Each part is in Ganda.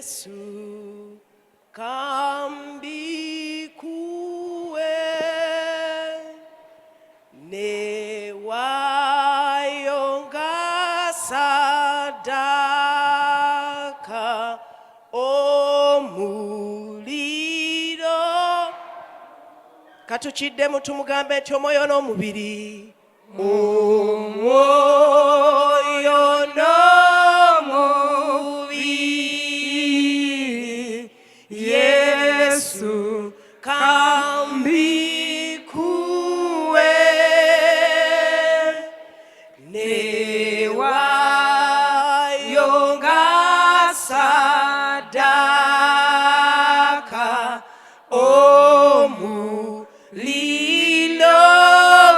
Yesu kambikuwe ne wayonga sadaka omuliro katukiddemu tumugambe nti omwoyo n'omubiri omwoyo n'omubiri Yesu kambikuwe ne wayonga sadaka omuliro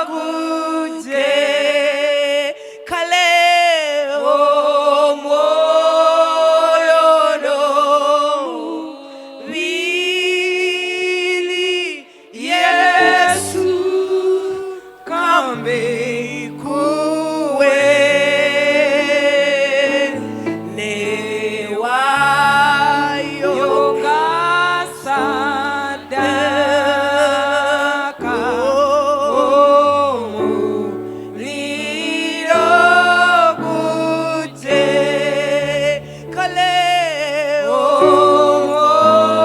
guje kale omwoyo n'omubiri Yesu kambikuwe ne wayonga sadaka omuliro guje kale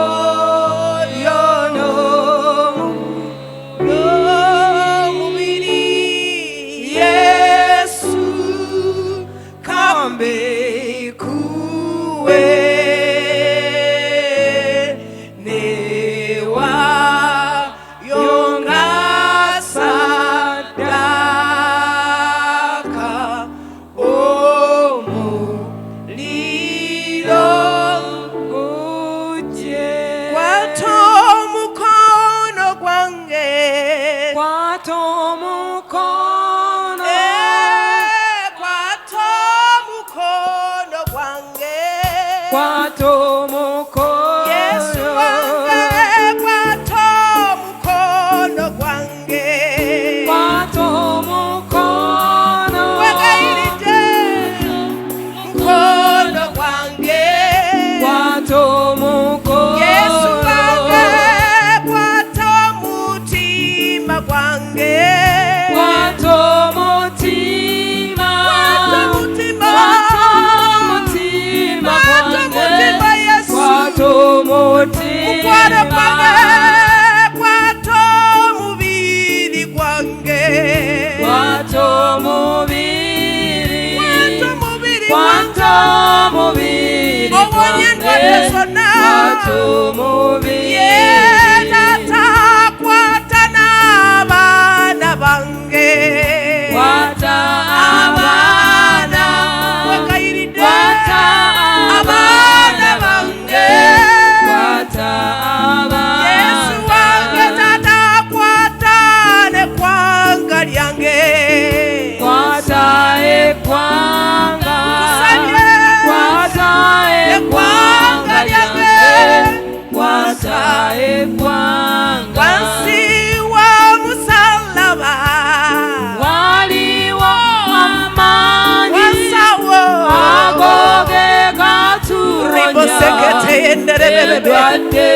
omwoyo n'omubiri Yesu kambikuwe ne wayonga sadaka omuliro guje kwata omukono gwange kwata omukono kwata omukono gwange kwata omukono Yesu wange kwata omukono gwange kwata omukono wegayiride mukono gwange kwata omukono Yesu wange kwata omutima gwange kwata omutima kwata omutima Yesu kwata omutima kwata omubiri gwange kwata omubiri kwata omubiri obonye endwadde zonna kwata omubiri Tata kwata n'abaana bange kwata abaana wekayiridde kwata abaana bange kwata abaana Yesu wange Tata kwata n'eggwanga lyange kwata eggwanga kwata eggwanga lyange kwata eggwanga wansi wa musaalaba waliwo amaanyi wansawo agoge gatuwonya endwadde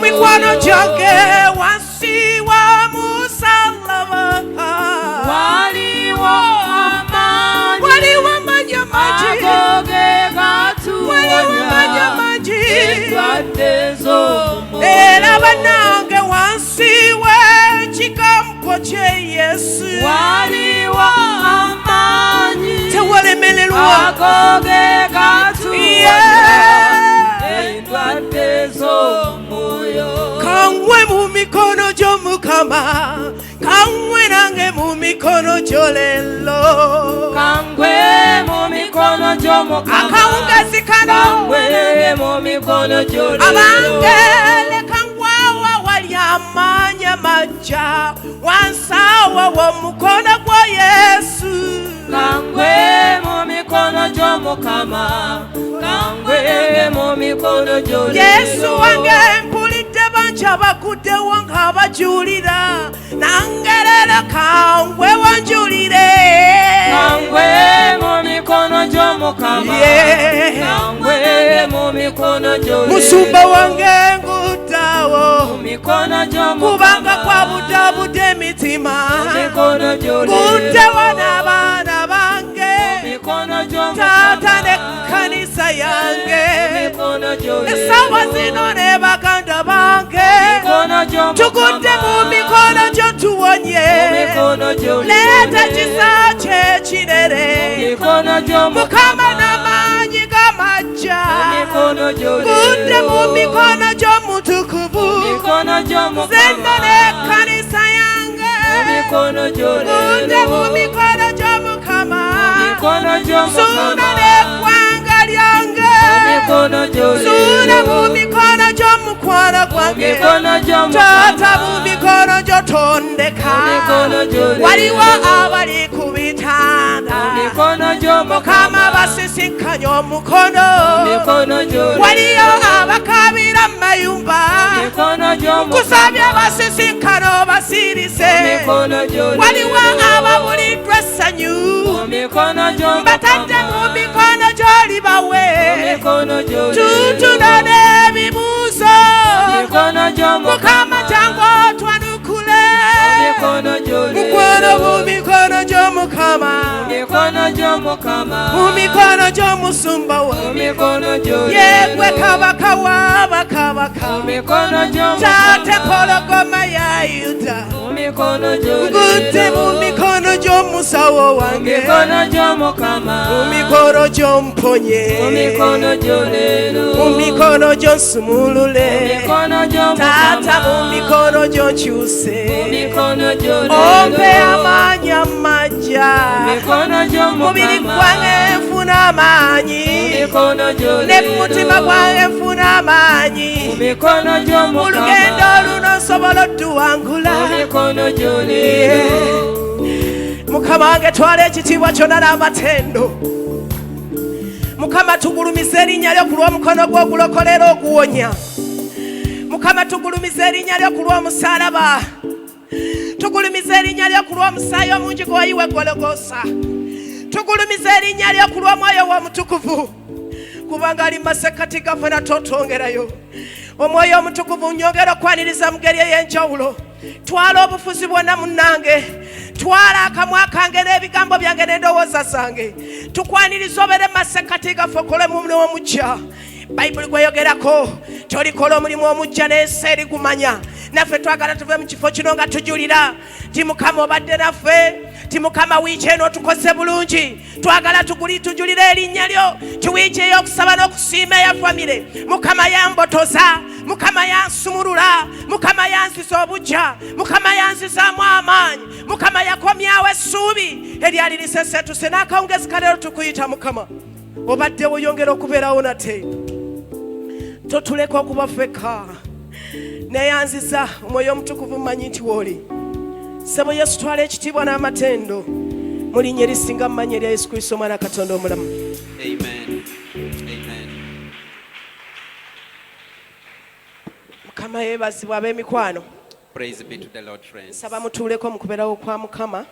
mikwano gyange wansi wa musaalaba waliwo amaanyi agoge gatuwonya endwadde z'omwoyo era bannange wansi w'ekigambo kye Yesu waliwo amaanyi tewalemererwa agoge gatuwonya endwadde z'omwoyo kangwe mu mikono gy'Omukama kangwe nange mu mikono gyo leero kangwe mu mikono gy'Omukama akawungazi kano kangwe mu mikono gyo leero abange leka ngwawa wali amaanyi amagya wansawa w'omukono gwa Yesu kangwe mu mikono gy'Omukama kangwe mu mikono gyo leero Yesu wange mpulidde bangi abakuddewo ng'abajuulira nange leero kangwe wanjulire kangwe mu mikono gy'Omukama kangwe mu mikono musumba wange ngutawo kubanga kwa budabuda emitima ngutewo n'abaana bange taata n'ekkanisa yange essaawa zino ne baganda bange tugudde mu mikono gyo tuwonye leeta kisa kye kinere mukama n'amaanyi g'amajja gudde mu mikono gy'omutukuvu zenno n'ekkanisa yange gudde mu mikono gy'omukama suuna n'eggwanga lyange suuna mu mikono gy'omukwano gwange taata mu mikono gyo tondeka waliwo abali ku bitanda mukama basisinkanye omukono waliyo abakabira mu mayumba kusabye basisinkane obasirise waliwo ababuliddwa essanyu batadde mu mikono gy'oli bawe tutuna n'ebibuuzo mukama jangu otwanukule mukwano mu mikono gy'omukama mu mikono gy'omusumba wa yegwe kabaka w'abakabaka taate pologoma ya yuda ngudde mu mikono gy'omusawo wange mu mikono gy'omponye mu mikono gy'onsumulule taata mu mikono gy'onkyuse ompe amaanyi amajja mubiri gwange nfuna amaanyi ne mutima gwange nfuna amaanyi mu lugendo luno nsobola odduwangula mukama wange twala ekitiibwa kyonna n'amatendo mukama tugulumiza erinnya lyo ku lw'omukono gwo ogulokolera oguwonya mukama tugulumiza erinnya lyo ku lw'omusaalaba tugulumiza erinnya lyo ku lw'omusaayi omungi gwoyiwa Gologoosa tugulumiza erinnya lyo ku lw'omwoyo w'omutukuvu kubanga ali masekati gaffe natotongerayo omwoyo omutukuvu nyongera okwaniriza mu ngeri ey'enjawulo twala obufuzi bwonna munnange twala akamwa kange n'ebigambo byange n'endowooza zange tukwaniriza obere masekati gaffe okole mu mulimu omujja bayibuli gweyogerako tolikola omulimu omujja n'ensi erigumanya naffe twagala tuve mu kifo kino nga tujulira ti mukama obadde naffe ti mukama wiiki eno otukose bulungi twagala tujulire erinnya lyo kiwiiki ey'okusaba n'okusiima eya famire mukama yambotoza mukama yansumulula mukama yansiza obujja mukama yansizaamu amaanyi mukama yakomyawo essuubi eryali lisesetuse n'akawungezi kaleero tukuyita mukama obadde oyongera okubeerawo nate totuleka okuba ffeka neyanziza omwoyo omutukuvu mmanyi nti wooli ssebo yesu twala ekitiibwa n'amatendo mu linnya erisinga mu mannya erya yesu kristo omwana katonda omulamu mukama yeebazibwa ab'emikwano nsaba mutuuleko mu kubeerawo kwa mukama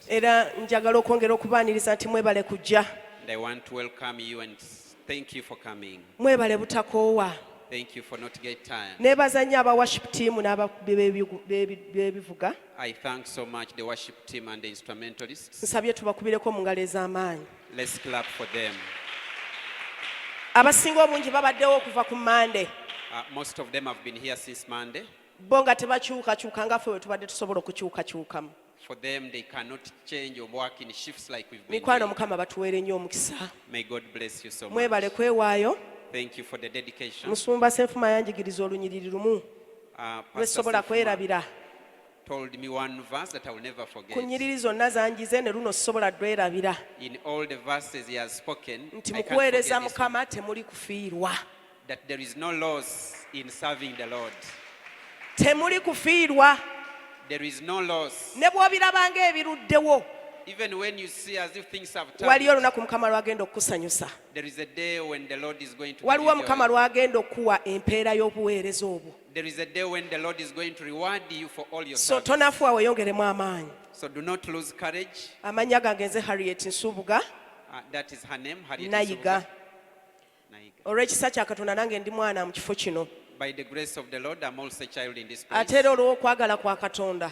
era njagala okwongera okubaaniriza nti mwebale kujja mwebale butakoowa nebaza nnyo aba worship team n'ababivuga nsabye tubakubireko mu ngalo ez'amaanyi abasinga obungi babaddewo okuva ku Monday bo nga tebakyukakyuka nga ffe we tubadde tusobola okukyukakyukamu For them, they cannot change or work in shifts like we've been mikwano mukama batuweere nnyo omukisa May God bless you so much. mwebale kwewaayo Thank you for the dedication. musumba senfuma yanjigiriza olunyiriri lumu lwesobola kwerabira told me one verse that I will never forget. ku nnyiriri zonna zangize ne luno sobola dwerabira In all the verses he has spoken, nti I mu can't kuweereza forget this one, mukama temuli kufiirwa that there is no loss in serving the Lord. temuli kufiirwa There is no loss. ne bw'obirabanga ebiruddewo Even when you see as if things have waliyo turned, olunaku mukama lwagenda okukusanyusa there is a day when the Lord is going to give waliwo you mukama joy. lwagenda okuwa empeera y'obuweereza obwo There is a day when the Lord is going to reward you for all your so service. tonafuwa weeyongeremu amaanyi So do not lose courage. amannya gange nze Harriet Nsubuga That is her name, Harriet nayiga Nsubuga. Nayiga. olw'ekisa kya katonda nange ndi mwana mu kifo kino By the grace of the Lord, I'm also a child in this place. ate era olw'okwagala kwa katonda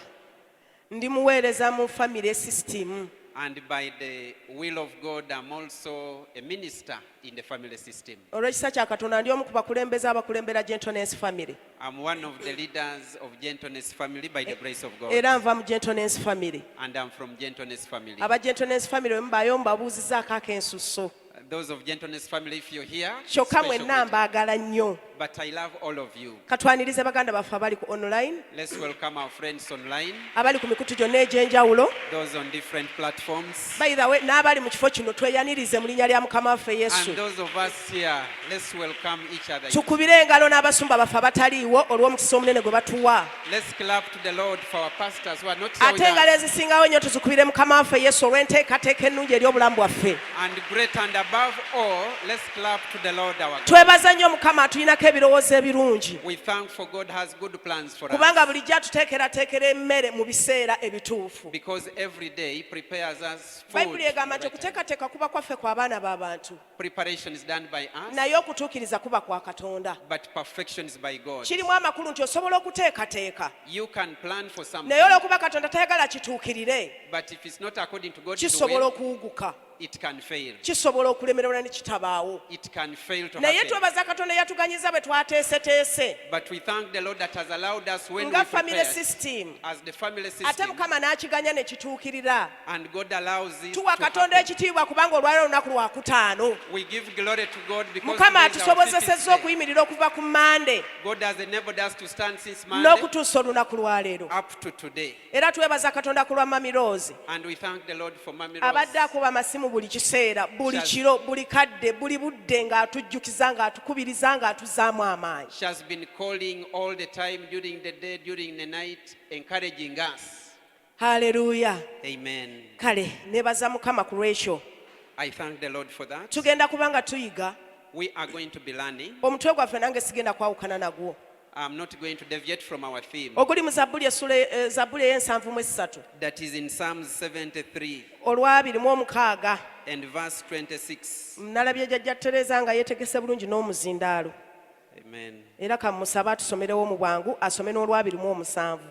ndi muweereza mu family system. And by the will of God, I'm also a minister in the family system. olw'ekisa kya katonda ndi omu ku bakulembeze abakulembera Gentleness family I'm one of the leaders of Gentleness family by the grace of God. era nva mu Gentleness family. And I'm from Gentleness family. aba Gentleness family bwe mubaayo mubabuuzizaako akensusso Those of Gentleness family, if you're here, kyokka special mwenna greeting. mbaagala nnyo. But I love all of you. katwanirize baganda baffe abali ku online Let's welcome our friends online, abali ku mikutu gyonna egy'enjawulo. those on different platforms. By the way, n'abali mu kifo kino tweyanirize mu linnya lya mukama waffe yesu. And those of us here, let's welcome each other. tukubire engalo n'abasumba baffe abataliiwo olw'omukisa omunene gwe batuwa. Let's clap to the Lord for our pastors who are not here with ate engalo us. ezisingawo ennyo tuzikubire mukama waffe yesu olw'enteekateeka ennungi ery'obulamu bwaffe. And great and above all, let's clap to the Lord our God. twebaza nnyo mukama atulinako ebirowoozo ebirungi We thank for God has good plans for us. kubanga bulijjo atuteekerateekera emmere mu biseera ebituufu. Because every day he prepares us food. bayibuli egamba nti okuteekateeka kuba kwaffe kw'abaana b'abantu Preparation is done by us, naye okutuukiriza kuba kwa katonda. but perfection is by God. kirimu amakulu nti osobola okuteekateeka You can plan for something, naye olw'okuba katonda tayagala kituukirire but if it's not according to God's kisobola will, okuwuguka, it can fail. kisobola okulemererwa ne kitabaawo. It can fail to naye happen. twebaza katonda yatuganyiza bwe twateeseteese But we thank the Lord that has allowed us when we nga family prepared system, as the family ate system, mukama n'akiganya ne kituukirira. and God allows it to tuwa katonda happen. ekitiibwa kubanga olwaliro olunaku lwakutaano. We give glory to God because mukama today is our 50th atusobozesezza day. okuyimirira okuva ku Mande God has enabled us to stand since Monday n'okutuusa olunaku lwaleero. up to today. era twebaza katonda ku lwa Mami Rose And we thank the Lord for Mami abadde Rose. akuba amasimu buli kiseera, buli Shaz- kiro, buli kadde, buli budde ng'atujjukiza, ng'atukubiriza, ng'atuzzaamu amaanyi. She has been calling all the time during the day, during the night, encouraging us. Haleluya. Amen. kale nebaza mukama ku lwekyo. I thank the Lord for that. tugenda kubanga tuyiga We are going to be learning. omutwe gwaffe nange sigenda kwawukana nagwo I'm not going to deviate from our theme. oguli mu Zabbuli ey'ensanvu That is in Psalms 73 olwabiri mu omukaaga. and verse 26. nalabye jjajja Tereza nga yeetegese bulungi n'omuzindaalo Amen. era kamusabe atusomerewo mu bwangu asome n'olwabiri mu omusanvu.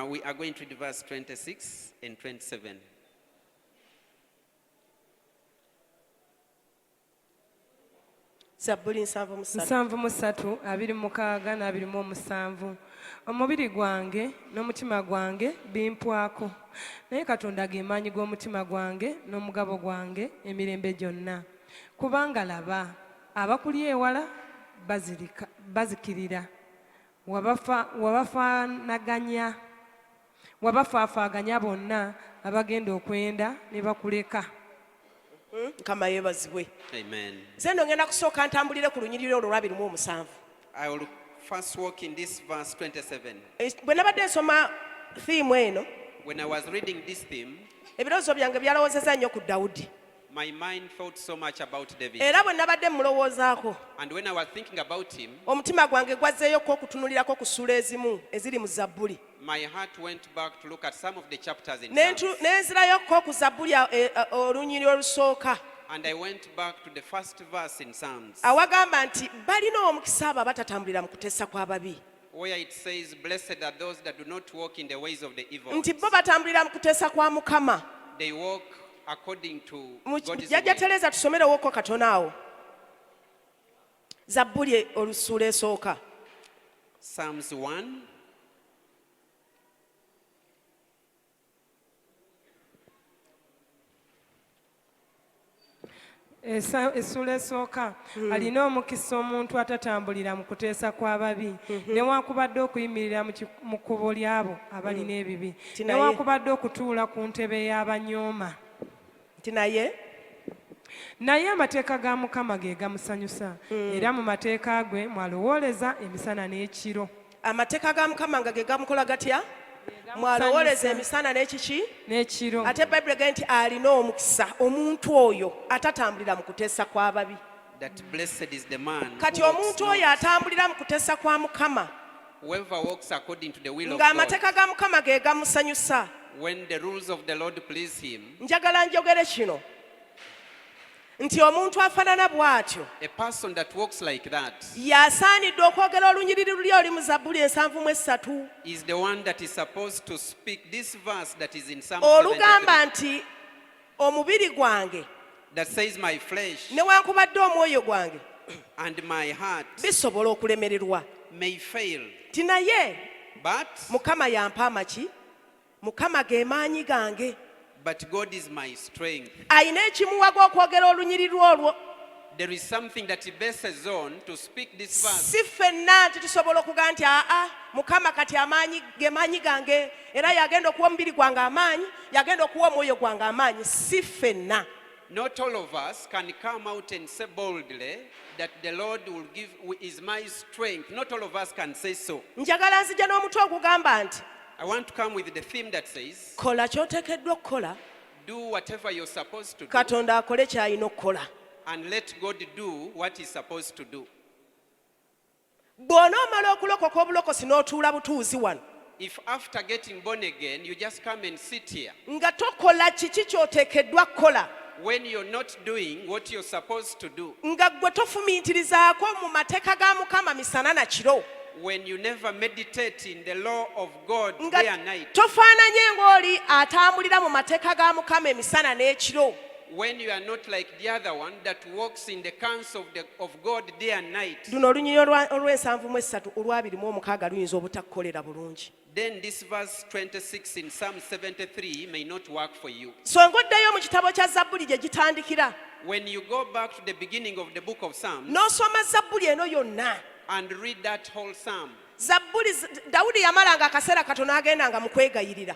We are going to read verse 26 and 27. Zabbuli 73. 73, 26 na 27. Omubiri gwange n'omutima gwange bimpwako, naye Katonda ge maanyi g'omutima gwange n'omugabo gwange emirembe gyonna. Kubanga laba abakuli ewala bazikirira, wabafaafaaganya bonna abagenda okwenda ne bakuleka. Mukama yeebazibwe. Amen. Nze nno ngenda kusooka ntambulire ku lunyiriri olwo olwabiri mu omusanvu. I will first walk in this verse 27. Bwe nabadde nsoma thiimu eno, When I was reading this theme, ebirowoozo byange byalowoozeza nnyo ku Dawudi. my mind thought so much about David. Era bwe nabadde mulowoozaako, And when I was thinking about him, omutima gwange gwazzeeyoko okutunulirako ku ssuula ezimu eziri mu Zabbuli. my heart went back to look at some of the chapters in Ne Psalms. nzirayokko ku Zabbuli olunyiriri olusooka And I went back to the first verse in Psalms, awagamba nti balina omukisa abo abatatambulira mu kuteesa kw'ababi, where it says, "Blessed are those that do not walk in the ways of the evil. nti bo batambulira mu kuteesa kwa Mukama. They walk according to God's Jjajja way." Tereza tusomerewoko katono awo. Zabbuli olusuula esooka. Psalms 1. Essula esooka, alina omukisa omuntu atatambulira mu kuteesa kw'ababi, newaakubadde okuyimirira mu kkubo ly'abo abalina ebibi, newaakubadde okutuula ku ntebe y'abanyooma. Nti naye amateeka ga Mukama ge gamusanyusa, era mu mateeka ge mwalowooleza emisana n'ekiro. amateeka ga Mukama nga ge gamukola gatya? Mwalowooleza emisana n'ekiro. Ate Bayibuli egamba nti alina omukisa omuntu oyo atatambulira mu kuteesa kw'ababi. That blessed is the man Kati who walks omuntu not- oyo atambulira mu kuteesa kwa Mukama whoever walks according to the will of God. ng'amateeka ga Mukama ge gamusanyusa. When the rules of the Lord please him, Njagala njogere kino. nti omuntu afaanana bw'atyo a person that walks like that, y'asaanidde okwogera olunyiriri luli oli mu Zabbuli 73 is the one that is supposed to speak this verse that is in Psalm 73, olugamba nti omubiri gwange that says, my flesh newankubadde omwoyo gwange and my heart bisobola okulemererwa may fail, ti naye but Mukama yampa amaki Mukama ge maanyi gange God is my strength. ayina ekimuwaga okwogera olunyiriri olwo There is something that he bases on to speak this verse. si ffenna nti tusobola okugaa nti aa Mukama kati ge maanyi gange era yagenda okuwa omubiri gwange amaanyi yagenda okuwa omwoyo gwange amaanyi si ffenna. Not all of us can come out and say boldly that the Lord is my strength. Not all of us can say so. Njagala nzija n'omutwe ogugamba nti I want to come with the theme that says, kola ky'oteekeddwa okukola do whatever you're supposed to do Katonda akole ky'alina okukola. and let God do what he's supposed to do. Bw'onoomala okulokoka obulokosi n'otuula butuuzi wano If after getting born again, you just come and sit here, nga tokola kiki ky'oteekeddwa kukola when you're not doing what you're supposed to do, nga ggwe tofumiitirizaako mu mateeka ga Mukama misana na kiro, when you never meditate in the law of God nga day and night, tofaananye ng'oli atambulira mu mateeka ga Mukama emisana n'ekiro, when you are not like the other one that walks in the counsel of God day and night, luno olunyiriri olw'73 olw'26 luyinza obutakukolera bulungi. then this verse 26 in Psalm 73 may not work for you. So ng'oddayo mu kitabo kya Zabbuli gye gitandikira When you go back to the beginning of the book of Psalms n'osoma Zabbuli eno yonna, and read that whole psalm, Zabbuli Dawudi yamalanga akaseera katono agendanga mu kwegayirira.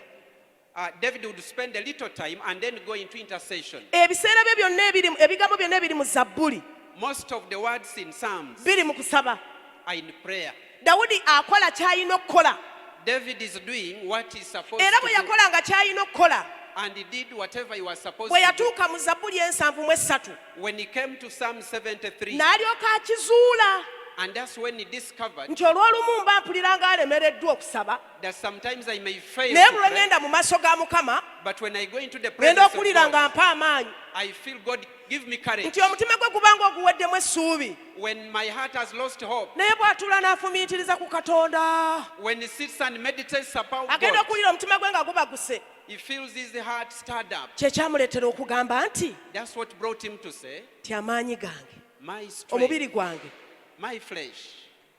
David would spend a little time and then go into intercession. Ebiseera bye byonna ebigambo byonna ebiri mu Zabbuli Most of the words in Psalms biri mu kusaba. are in prayer. Dawudi akola ky'alina okukola, David is doing what he's supposed era to bwe do, yakolanga ky'alina okukola and he did whatever he was supposed bwe to do. yatuuka mu Zabbuli 73 When he came to Psalm 73, n'alyoka akizuula and that's when he discovered nti olw'olumu mba mpulira ng'alemereddwa okusaba, that sometimes I may fail naye to bwe pray, ngenda mu maaso ga Mukama but when I go into the ngenda presence of okuwulira God, nga mpa amaanyi, I feel God give me courage. nti omutima gwe gubanga oguweddemu essuubi, When my heart has lost hope, naye bw'atuula n'afumiitiriza ku Katonda, when he sits and meditates about agenda God, okuwulira omutima gwe nga gubaguse. he feels his heart stirred up. Kye kyamuleetera okugamba nti That's what brought him to say, ti amaanyi gange, my strength, omubiri gwange my flesh,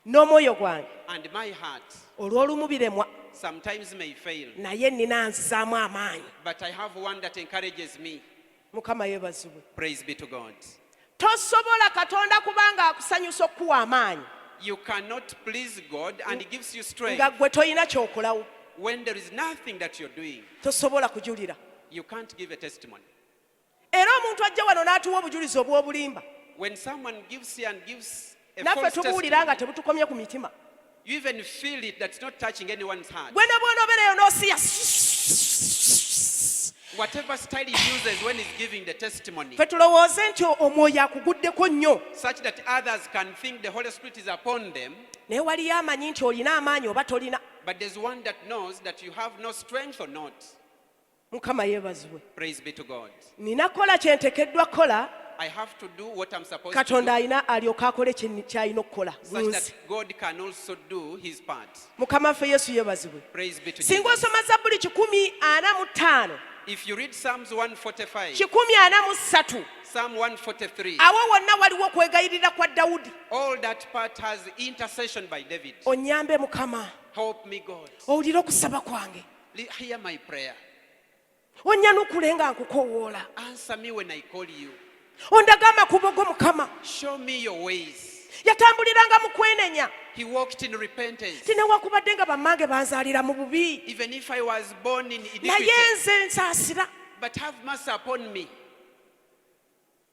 n'omwoyo gwange and my heart olw'olumu biremwa, sometimes may fail, naye nnina nzizaamu amaanyi. but I have one that encourages me. Mukama yeebazibwe. Praise be to God. Tosobola Katonda kubanga akusanyusa okuwa amaanyi You cannot please God and he gives you strength nga ggwe toyina ky'okolawo, when there is nothing that you're doing. tosobola kujulira. You can't give a testimony. Era omuntu ajja wano n'atuwa obujulizi obw'obulimba, When someone gives here and gives a naffe false tubuwulira nga testimony, tebutukomye ku mitima. you even feel it that's not touching anyone's heart. Gwe ne bw'onoobeerayo n'osiya Whatever style he uses when he's giving the testimony, ffe tulowooze nti omwoyo akuguddeko nnyo, such that others can think the Holy Spirit is upon them, naye waliyo amanyi nti olina amaanyi oba tolina. but there's one that knows that you have no strength or not. Mukama yeebazibwe. Praise be to God. Nina kola kye nteekeddwa kola, I have to do what I'm supposed Katonda to do, alina alyoka akole ky'alina okukola. such that God can also do his part. Mukama ffe Yesu yeebazibwe. Praise be to Singa Jesus. osoma Zabbuli 145, If you read Psalms 145, 143, Psalm 143, awo wonna waliwo okwegayirira kwa Dawudi. all that part has intercession by David. Onnyambe Mukama, Help me, God. owulire okusaba kwange, Hear my prayer. onnyanukule nga nkukoowoola, Answer me when I call you. ondaga amakubo go Mukama. Show me your ways. Yatambuliranga mu kwenenya, He walked in repentance. ti newankubadde nga bammange banzaalira mu bubi, Even if I was born in iniquity, naye nze nsaasira. but have mercy upon me.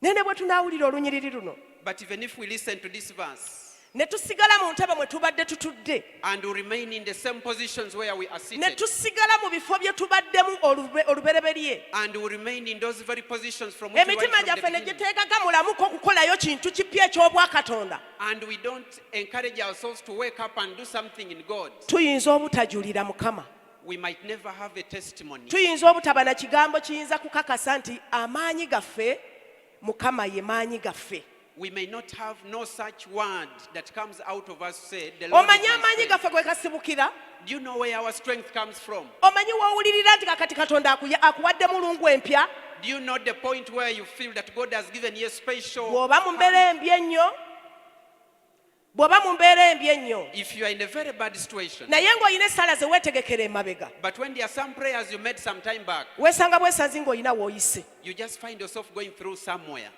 Naye ne bwe tunaawulira olunyiriri luno, But even if we listen to this verse ne tusigala mu ntebe mwe tubadde tutudde, and we remain in the same positions where we are ne seated, tusigala mu bifo bye tubaddemu olubereberye, and we remain in those very positions from which we went emitima from the gyaffe ne beginning, giteekaga mulamuko okukolayo kintu kipya eky'obwakatonda, and we don't encourage ourselves to wake up and do something in God, tuyinza obutajulira Mukama. we might never have a testimony. Tuyinza obutaba na kigambo kiyinza kukakasa nti amaanyi gaffe Mukama ye maanyi gaffe. We may not have no such word that comes out of us said, the Lord is Omanyi my amaanyi strength. gaffe kwe kasibukira? Do you know where our strength comes from? Omanyi w'owulirira nti kakati Katonda akuwadde mulungu empya? Do you know the point where you feel that God has given you a special Bw'oba mu mbeera embi ennyo, bw'oba mu mbeera embi ennyo, if you are in a very bad situation, naye ng'olina essaala ze weetegekera emabega, but when there are some prayers you made some time back, weesanga bwesazi ng'olina w'oyise. you just find yourself going through somewhere.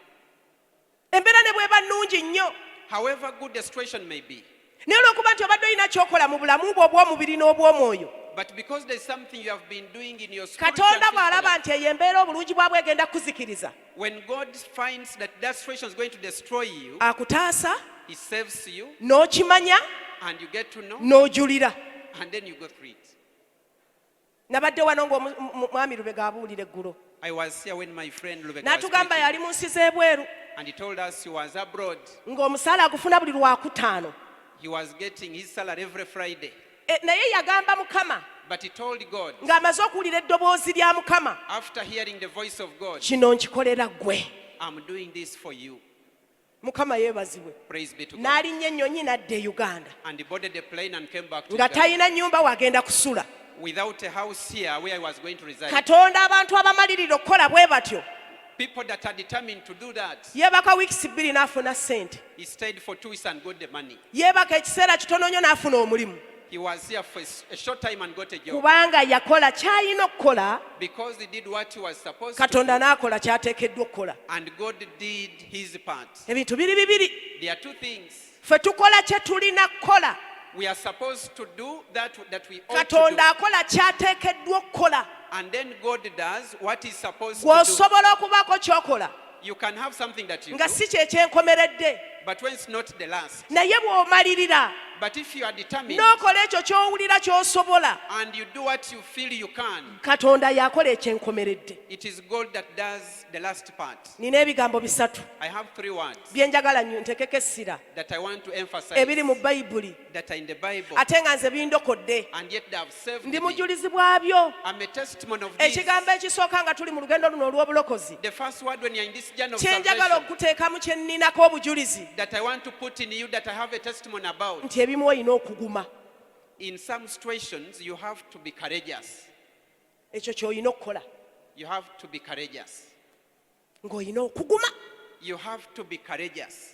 Embeera ne bw'eba nnungi nnyo, However good the situation may be, naye olw'okuba nti obadde olina ky'okola mu bulamu bwo obw'omubiri n'obw'omwoyo, but because there's something you have been doing in your spiritual Katonda physical bw'alaba life, nti eyo embeera obulungi bwabwe egenda kuzikiriza, when God finds that that situation is going to destroy you, akutaasa, He saves you n'okimanya, and you get to know, n'ojulira. and then you go through it. Nabadde wano ng'omwami Lubega abuulira eggulo. I was here when my friend Lubega was N'atugamba preaching, yali mu nsi z'ebweru, and he told us he was abroad. ng'omusaala agufuna buli lwakutaano. He was getting his salary every Friday. Naye yagamba Mukama, But he told God, ng'amaze okuwulira eddoboozi lya Mukama, after hearing the voice of God, kino nkikolera ggwe. I'm doing this for you. Mukama yeebazibwe. Praise be to God. N'alinnya ennyonyi n'adda e Uganda. And he boarded the plane and came back to Nga Uganda talina nnyumba wagenda kusula. without a house here where he was going to reside. Katonda abantu abamalirira okukola bwe batyo. People that are determined to do that, Yeebaka wiikisi bbiri n'afuna ssente. he stayed for 2 weeks and got the money. Yeebaka ekiseera kitono nnyo n'afuna omulimu. He was here for a short time and got a job. Kubanga yakola ky'alina okukola, Because he did what he was supposed to do, Katonda n'akola ky'ateekeddwa okukola. and God did his part. Ebintu biri bibiri. There are two things. Ffe tukola kye tulina kukola. We are supposed to do that we ought to Katonda akola ky'ateekeddwa okukola. do. And then God does what he's supposed to do. Gw'osobola okubaako ky'okola You can have something that you nga do, si kye kyenkomeredde, but when it's not the last. naye bw'omalirira But if you are determined n'okola ekyo ky'owulira ky'osobola, and you do what you feel you can, Katonda y'akola ekyenkomeredde. it is God that does the last part. Nina ebigambo bisatu I have 3 words bye njagala nnyo ntekeko essira that I want to emphasize ebiri mu Bayibuli, that are in the Bible, ate nga nze bindokodde. and yet they have saved Ndi me. mujulizi bwabyo. I'm a testimony of this. Ekigambo ekisooka nga tuli mu lugendo luno olw'obulokozi, The first word when you're in this journey of kye njagala salvation okuteekamu kye nninako obujulizi, that I want to put in you, that I have a testimony about. nti ebimu olina okuguma. In some situations, you have to be courageous. Ekyo ky'olina okukola, You have to be courageous. ng'olina okuguma. You have to be courageous.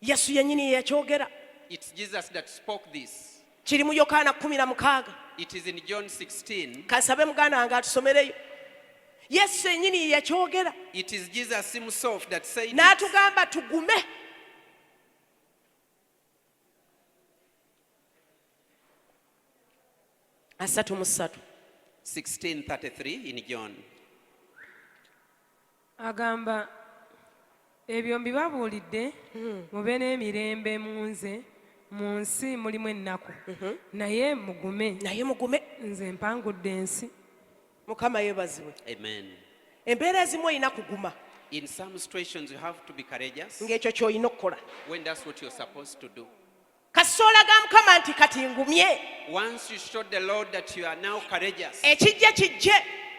Yesu yennyini ye yakyogera. It's Jesus that spoke this. Kiri mu Yokaana 16. It is in John 16. Kansabe muganda wange atusomereyo. Yesu yennyini ye yakyogera. It is Jesus himself that said it. N'atugamba tugume. Asatu mu ssatu. 16:33 in John. Agamba ebyo mbibabuulidde mube n'emirembe mu nze, mu nsi mulimu ennaku, naye mugume, Naye mugume. nze mpangudde ensi. Mukama yeebazibwe. Amen. Embeera ezimu olina kuguma, In some situations, you have to be courageous ng'ekyo ky'olina okukola. when that's what you're supposed to do. Kasita olaga Mukama nti kati ngumye, Once you show the Lord that you are now courageous, ekijje kijje,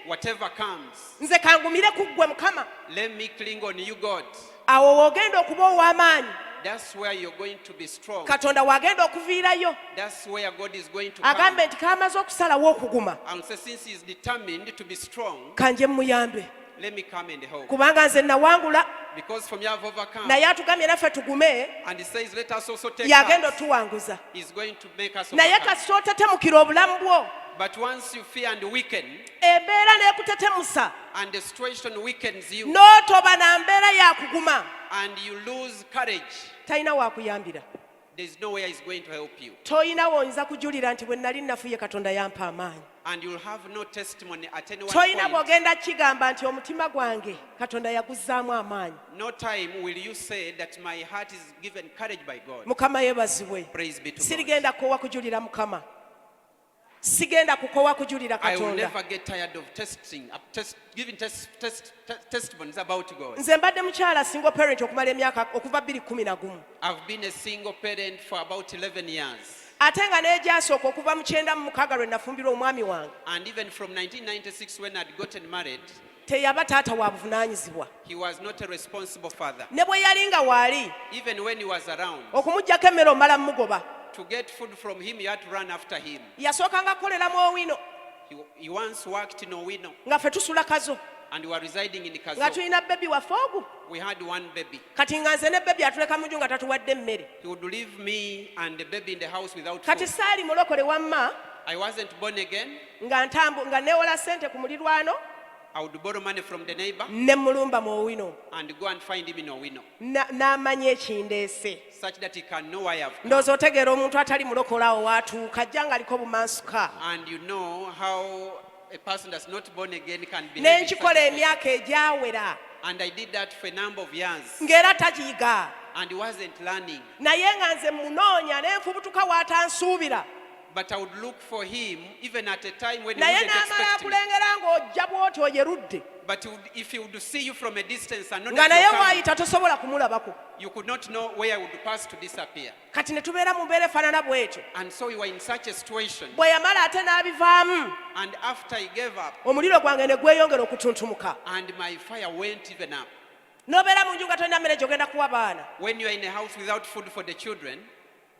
whatever comes, nze kangumire ku ggwe Mukama. let me cling on you, God. Awo w'ogenda okuba ow'amaanyi, That's where you're going to be strong. Katonda w'agenda okuviirayo, That's where God is going to come. agambe nti kamaze okusalawo okuguma, And so since He's determined to be strong, kanje mmuyambe, let me come and help. kubanga nze nawangula. Because from you have overcome. Naye atugambye naffe tugume, And He says, let us also take y'agenda us. otuwanguza. He's going to make us Naye overcome. kasita otetemukira obulamu bwo, But once you fear and weaken, embeera n'ekutetemusa, and the situation weakens you, n'otoba na mbeera ya kuguma, and you lose courage, talina wakuyambira. there's no way He's going to help you. Toyina woyinza kujulira nti bwe nali nafuye Katonda yampa amaanyi. And you'll have no testimony at any one Toyina point. bw'ogenda kigamba nti omutima gwange Katonda yaguzzaamu amaanyi. No time will you say that my heart is given courage by God. Mukama yeebazibwe. Praise be to God. Sirigenda koowa kujulira Mukama. Sigenda kukoowa kujulira I will Katonda. never get tired of giving testimonies about God. Nze mbadde mukyala single parent okumala emyaka okuva 2011. I've been a single parent for about 11 years. ate nga n'egyasooka okuva mu 1996 lwe nafumbirwa omwami wange And even from 1996, when I'd gotten married, teyaba taata wa buvunaanyizibwa he was not a responsible father. ne bwe yali nga waali Even when he was around, okumugyako emmere omala mugoba to get food from him, you had to run after him. yasookanga kukoleramu owino He once worked in Owino, nga ffe tusula kazo and we were residing in nga Kazo. tulina bebi waffe ogu We had one baby. kati nga nze ne bebi atuleka mu nju nga tatuwadde emmere He would leave me and the baby in the house without kati food. saali mulokole wamma I wasn't born again. nga neewola ssente ku mulirwano I would borrow money from the neighbor ne mulumba mu owino and go and find him in Owino, n'amanya ekindeese such that he can know why I've come. ndowooza otegeera omuntu atali mulokole awo waatuuka ajja nga aliko bumansuka And you know how a person that's not born again can behave. in such n'enkikola a way. emyaka egyawera And I did that for a number of years. ng'era tagiyiga And he wasn't learning. naye nga nze munoonya n'enfubutuka waatansuubira But I would look for him even at a time when he naye wouldn't n'amala expect me. akulengera ng'ojja bw'oti oyerudde But if he would see you from a distance and not nga that naye you're coming, waayita tosobola kumulabako you could not know where I would pass to disappear. kati ne tubeera mu mbeera efaanana bw'etyo And so we were in such a situation. bwe yamala ate n'abivaamu And after he gave up, omuliro gwange ne gweyongera okutuntumuka and my fire went even up. n'obeera mu nju nga tolina mmere gy'ogenda kuwa baana When you are in a house without food for the children,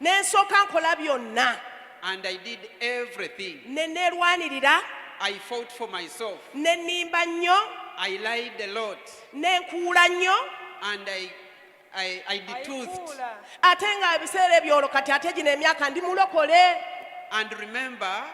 ne nsooka nkola byonna and I did everything. ne neerwanirira I fought for myself. ne nnimba nnyo I lied a lot. ne nkuula nnyo And I detoothed. ate nga ebiseera ebyolwo kati ate gino emyaka ndi mulokole And remember,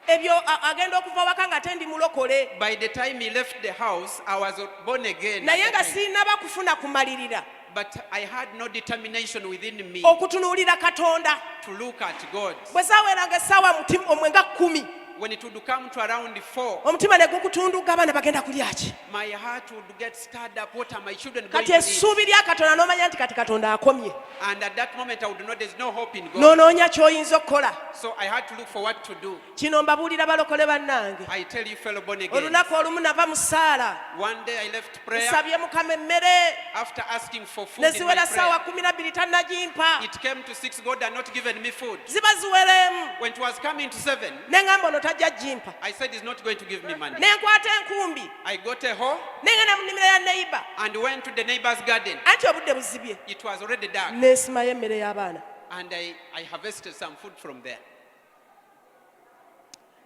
ebyo agenda okuva waka nga ate ndi mulokole by the time he left the house, I was born again. naye at nga that time. siinaba kufuna kumalirira But I had no determination within me okutunuulira katonda to look at God. bwe saaweranga essaawa mutima omwenga 10 When it would come to around 4, omutima ne gukutunduga abaana bagenda kulya ki my heart would get stirred up. What are my children going kati to eat? essuubi lya katonda n'omanya nti kati katonda akomye And at that moment, I would know there's no hope in God. n'onoonya ky'oyinza okukola So I had to look for what to do. kino mbabuulira balokole bannange I tell you, fellow born again, olunaku olumu nava mu ssaala one day I left prayer nsabye mukama emmere after asking for food ne in my ziwera ssaawa prayer. 12 tannagimpa It came to 6, God had not given me food. ziba ziweremu When it was coming to 7, ne ŋŋamba ono tajja gimpa I said he's not going to give me money. ne nkwata enkumbi I got a hoe ne ngenda mu nnimiro ya neyiba and went to the neighbor's garden. anti obudde buzibye It was already dark. n'esimayo emmere y'abaana And I harvested some food from there.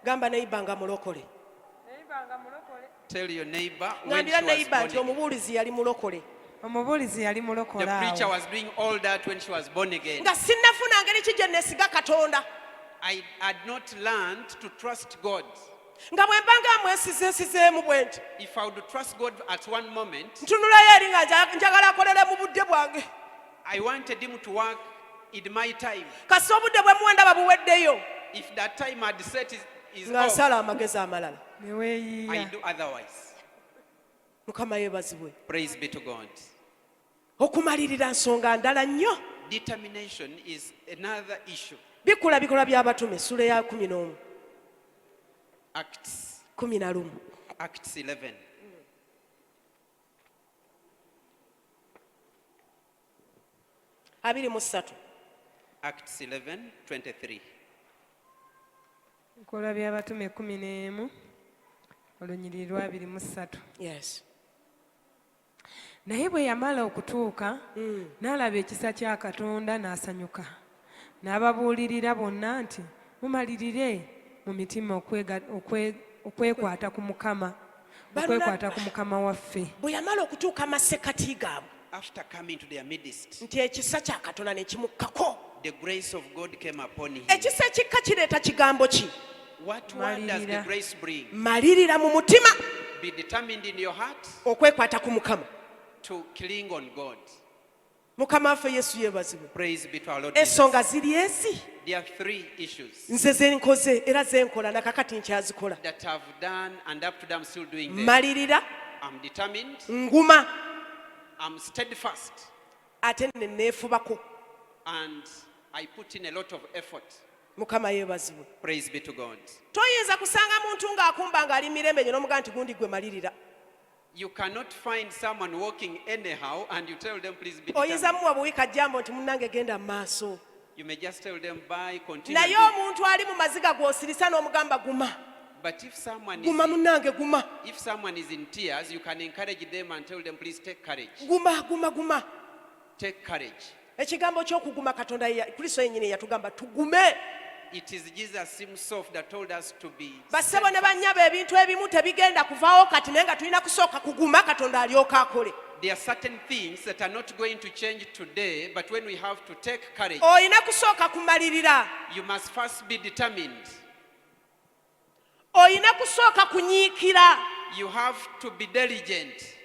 gamba neyiba nga mulokole Tell your neighbor when she ŋŋambira was neyiba born nti again. omubuulizi yali mulokole omubuulizi yali The mulokola preacher awo was doing all that when she was born again. nga sinnafuna ngeri ki gye neesiga katonda I had not learned to trust God. nga bwe mbanga mwesizeesizeemu bwe nti If I would trust God at one moment, ntunulayo eri nga njagala akolere mu budde bwange I wanted him to work in my time. kasi obudde bwe muwa ndaba buweddeyo If that time had set is nga off, nsala amagezi amalala ne I weeyiya do otherwise. mukama yeebazibwe Praise be to God. okumalirira nsonga ndala nnyo Determination is another issue. bikola by'abatume essula ya 11 Acts 11 Acts 11. abiri mu ssatu Acts 11:23. nkola by'abatume 11 olunyiriri lwa 23 yes naye bwe yamala okutuuka n'alaba ekisa kya katonda n'asanyuka n'ababuulirira bonna nti mumalirire mu mitima okwekwata ku mukama okwekwata ku mukama waffe bwe yamala okutuuka amasekati gaabwe After coming to their midst, nti ekisa kya katonda ne kimukkako the grace of God came upon him. ekisa ekikka kireeta kigambo ki What word does the Malirira. grace bring? malirira mu mutima Be determined in your heart okwekwata ku mukama to cling on God. mukama waffe yesu yeebazibwe Praise be to our Lord Jesus. ensonga ziri ezi There are 3 issues nze zenkoze era zenkola nakakati nkyazikola that I've done, and up to them I'm still doing them. malirira I'm determined, nguma I'm steadfast, ate ne neefubako and I put in a lot of effort. mukama yeebazibwe Praise be to God. toyinza kusanga muntu ng'akumba ng'ali mirembe gyo n'omugaa nti gundi gwe malirira You cannot find someone walking anyhow and you tell them, please be oyinza determined. muwa buwika jjambo nti munnange genda mu maaso You may just tell them bye, continue. naye omuntu ali mu maziga g'osirisa n'omugamba guma But if someone guma munnange guma is in tears, you can encourage them and tell them, please take courage. guma Take courage. ekigambo ky'okuguma katonda kristo yennyini yatugamba tugume. It is Jesus himself that told us to be bassebo ne bannyabo ebintu ebimu tebigenda kuvaawo kati naye nga tulina kusooka kuguma katonda alyoka akole. There are certain things that are not going to change today, but when we have to take courage, olina kusooka kumalirira, you must first be determined. olina kusooka kunyiikira. You have to be diligent.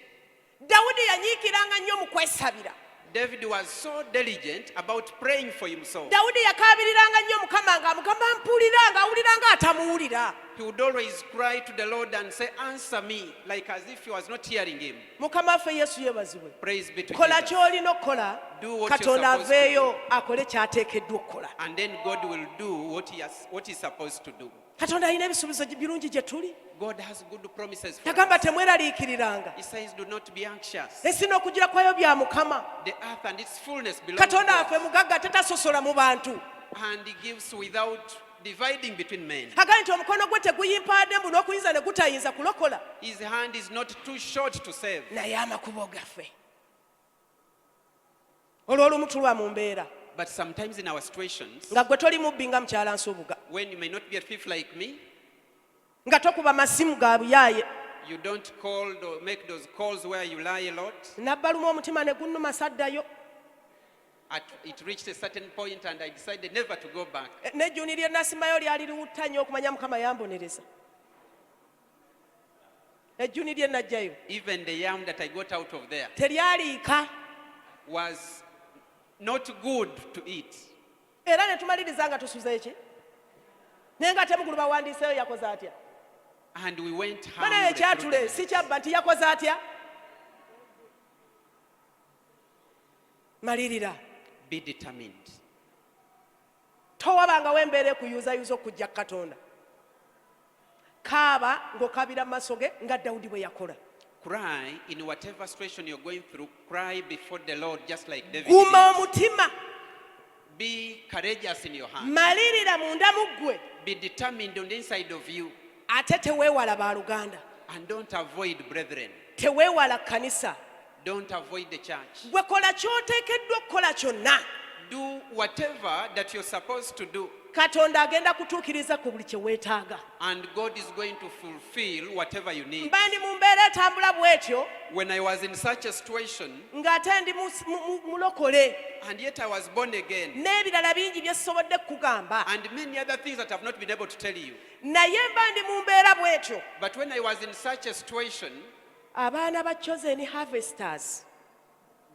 dawudi yanyiikiranga nnyo mu kwesabira. David was so diligent about praying for himself. dawudi yakaabiriranga nnyo mukama ng'amugamba mpulira ng'awuliranga atamuwulira. He would always cry to the Lord and say, answer me, like as if he was not hearing him. mukama waffe yesu yeebazibwe. Praise be to kola Jesus. ky'olina okukola Do what katonda you're supposed to aveeyo akole ky'ateekeddwa okukola. And then God will do what he's supposed to do. katonda alina ebisuubizo birungi gye tuli. God has good promises for us. yagamba temweraliikiriranga, He says, do not be anxious. ensi n'okujjira kwayo bya mukama. The earth and its fullness belong to katonda waffe God. mugagga tetasosola mu bantu. And he gives without dividing between men. agali nti omukono gwe teguyimpadde mbu n'okuyinza ne gutayinza kulokola, His hand is not too short to save. naye amakubo gaffe olw'olumu tulwa mu mbeera But sometimes in our situations, nga gwe toli mubbi nga mukyala nsuubuga, when you may not be a thief like me, nga tokuba masimu ga buyaaye, you don't call or make those calls where you lie a lot. nabbaluma omutima ne gunnuma saddayo. It reached a certain point and I decided never to go back. n'ejjuuni lye nasimayo lyali liwutta nnyo okumanya mukama yambonereza. ejjuuni lye najjayo Even the yam that I got out of there teryaliika, was not good to eat. era ne tumaliriza nga tusuza eki naye nga temugulu bawandiiseyo yakoze atya. And we went bana hungry through ekyatule the si night. kyabba nti yakoze atya. malirira, Be determined. towabangawo embeera ekuyuuzayuuza okujja katonda. kaaba ng'okabira mu maaso ge nga dawudi bwe yakola. Cry in whatever situation you're going through. Cry before the Lord just like David guma did. omutima, Be courageous in your heart. malirira munda mu ggwe, Be determined on the inside of you. ate teweewala baaluganda, And don't avoid brethren. teweewala kkanisa. Don't avoid the church. gwe kola ky'oteekeddwa okukola kyonna, Do whatever that you're supposed to do. katonda agenda kutuukiriza ku buli kye weetaaga. And God is going to fulfill whatever you need. mba ndi mu mbeera etambula bw'etyo When I was in such a situation, ng'ate ndi mulokole, and yet I was born again, n'ebirala bingi bye sisobodde kukugamba, and many other things that I've not been able to tell you. naye mba ndi mu mbeera bw'etyo. But when I was in such a situation, abaana ba chosen harvesters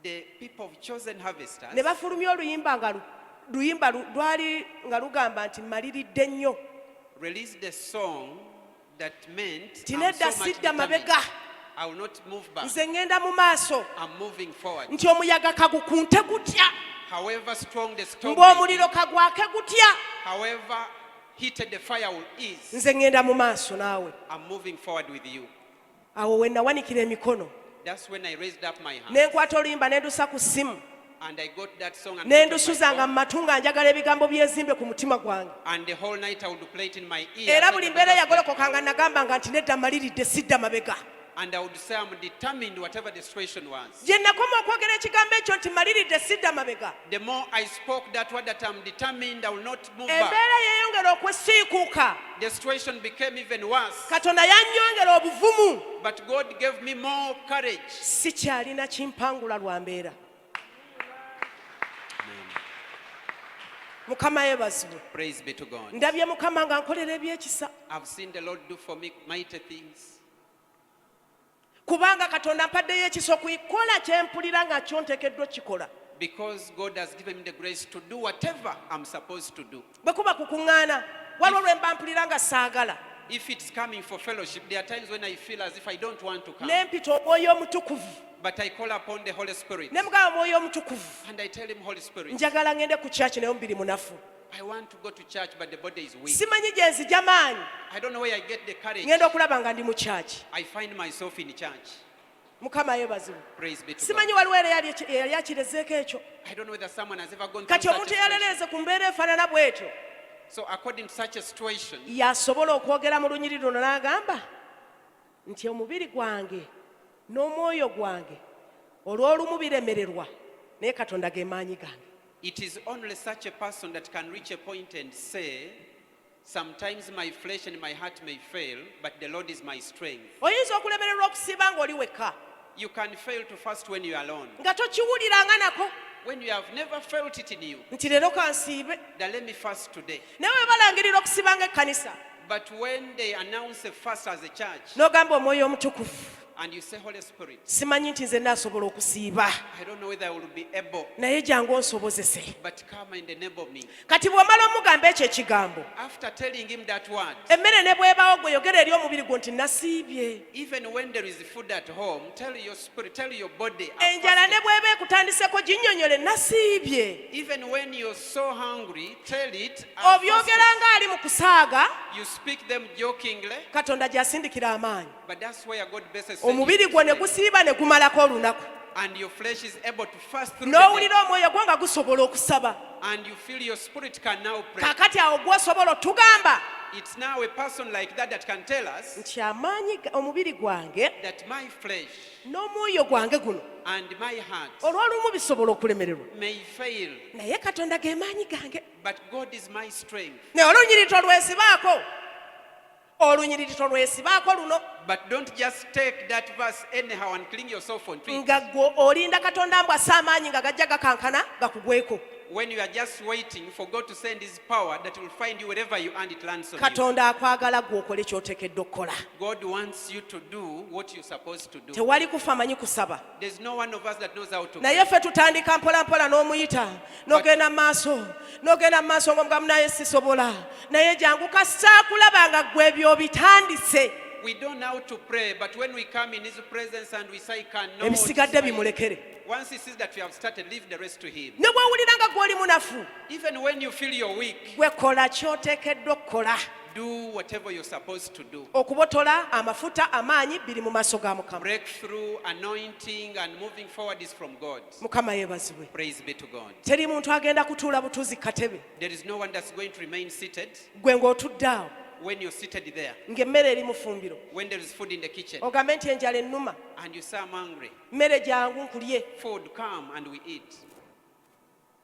the people of chosen harvesters ne bafulumya oluyimba nga luyimba lwali nga lugamba nti maliridde nnyo, released a song that meant, nti I'm nedda so much sidda determined. mabega, I will not move back. nze ngenda mu maaso, I'm moving forward. nti omuyaga kagukunte gutya, However strong the storm may ng'omuliro be, kagwake gutya, however heated the fire will is, nze ngenda mu maaso naawe. I'm moving forward with you. awo we nawanikira emikono That's when I raised up my hand ne nkwata oluyimba ne ndusa ku ssimu and I got that song and, ne put it on my ndusuzanga mu phone, matu nga njagala ebigambo byezimbe ku mutima gwange. and the whole night I would play it in my ear. era buli mbeera yagolokokanga nagambanga nti nedda maliridde sidda mabega. And I would say I'm determined whatever the situation was. gye nakoma okwogera ekigambo ekyo nti maliridde sidda mabega, The more I spoke that word that I'm determined I will not move back, embeera yeeyongera okwesiikuuka, the situation became even worse. katonda yannyongera obuvumu, But God gave me more courage. sikyalina kimpangula lwa mbeera. mukama yeebazibwe. Praise be to God. ndabye mukama nga nkolera ebyekisa, I've seen the Lord do for me mighty things. kubanga katonda mpaddeyo ekisa okuyikola kye mpulira nga kyo nteekeddwa okukikola. Because God has given me the grace to do whatever I'm supposed to do. bwe kuba kukuŋŋaana, waliwo lwe mba mpulira nga saagala, If it's coming for fellowship, there are times when I feel as if I don't want to come. ne mpita omwoyo omutukuvu, But I call upon the Holy Spirit ne mugamba omwoyo omutukuvu, and I tell him, Holy Spirit, njagala ngende ku kyaki naye omubiri munafu, I want to go to church, but the body is weak. simanyi gye nzija maanyi, I don't know where I get the courage. ngenda okulaba nga ndi mu kyaki. I find myself in church. Mukama yeebazibwe. Praise be to God. Simanyi waliwo era yali akirezeeko ekyo. I don't know whether someone has ever gone through Kati such a omuntu situation. eyaleleeze ku mbeera efaanana bw'etyo So according to such a situation, yasobola okwogera mu lunyiriri luno n'agamba nti omubiri gwange n'omwoyo gwange olw'olumu biremererwa naye Katonda ge maanyi gange. it is only such a person that can reach a point and say, sometimes my flesh and my heart may fail, but the Lord is my strength. Oyinza okulemererwa okusiiba ng'oli wekka You can fail to fast when you are alone. nga tokiwuliranga nako When you have never felt it in you, nti leero kansiibe, that let me fast today. naye bwe balangirira okusiiba ng'ekkanisa But when they announce a fast as a church, n'ogamba omwoyo omutukuvu and you say, Holy Spirit, simanyi nti nze naasobola okusiiba I don't know whether I will be able, naye jangu onsobozese. but come and enable me. Kati bw'omala omugamba ekyo ekigambo After telling him that word, emmere ne bw'ebaawo gwe yogera eri omubiri gwo nti nasiibye. even when there is food at home, tell your spirit, tell your body, "I've Enjala ne fasted." bw'eba ekutandiseko ginnyonnyole nasiibye. Even when you're so hungry, tell it, "I've Obyogera fasted." ng'ali mu kusaaga, You speak them jokingly, Katonda gy'asindikira amaanyi. but that's where God bases Omubiri gwo ne gusiiba ne gumalako olunaku. and your flesh is able to fast through the day, N'owulira omwoyo gwo nga gusobola okusaba. and you feel your spirit can now pray. Kaakati awo gw'osobola otugamba It's now a person like that can tell us nti amaanyi omubiri gwange that my flesh n'omwoyo gwange guno and my heart olw'olumu bisobola okulemererwa, may fail, naye Katonda ge maanyi gange. but God is my strength. Naye olunyiriri tolwesibaako, olunyiriri tolwesibaako luno But don't just take that verse anyhow and cling yourself onto it. nga gwe olinda Katonda mbu assa amaanyi nga gajja gakankana gakugweko. When you are just waiting for God to send his power that will find you wherever you and it lands on you. Katonda akwagala gwe okole ky'oteekeddwa okukola. God wants you to do what you're supposed to do. Tewali kufa manyi kusaba. There's no one of us that knows how to Naye pray. ffe tutandika mpola mpola n'omuyita n'ogenda mu maaso ng'omugamu naye sisobola, naye jangu kasita kulaba nga ggwe ebyo bitandise. We don't know how to pray, but when we come in his presence and we say, "Cannot," Ebisigadde bimulekere. once he sees that we have started, leave the rest to him. Ne bw'owulira nga gw'oli munafu, Even when you feel you're weak, gwe kola ky'oteekeddwa okukola. do whatever you're supposed to do. Okubotola, amafuta, amaanyi biri mu maaso ga Mukama. Breakthrough, anointing, and moving forward is from God. Mukama yeebazibwe. Praise be to God. Teri muntu agenda kutuula butuuzi ku katebe, There is no one that's going to remain seated gwe ng'otudde awo when you're seated there, ng'emmere eri mu ffumbiro, when there is food in the kitchen, ogambe nti enjala ennuma, and you say, "I'm hungry." mmere jangu nkulye, Food come and we eat.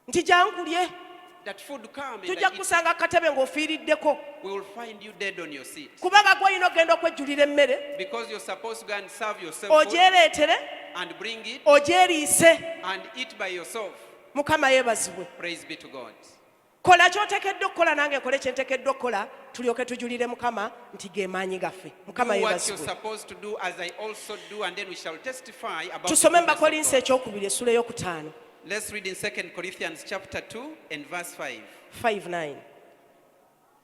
nti jangu nkulye. That food come and Tujja I eat. kukusanga ku katebe ng'ofiiriddeko, We will find you dead on your seat. kubanga gw'olina ogenda okwejjulira emmere, Because you're supposed to go and serve yourself food ogyereetere, and bring it ogyeriise. and eat by yourself. Mukama yeebazibwe. Praise be to God. Kola ky'oteekeddwa okukola, nange nkole kye nteekeddwa okukola, tulyoke tujulire Mukama nti ge maanyi gaffe. Do Mukama what you're yeebazibwe. supposed to do as I also do, and then we shall testify about Tusome the mu goodness Bakolinsi of God. ekyokubiri essula ey'okutaano. Let's read in 2 Corinthians chapter 2 and verse 5. 5:9.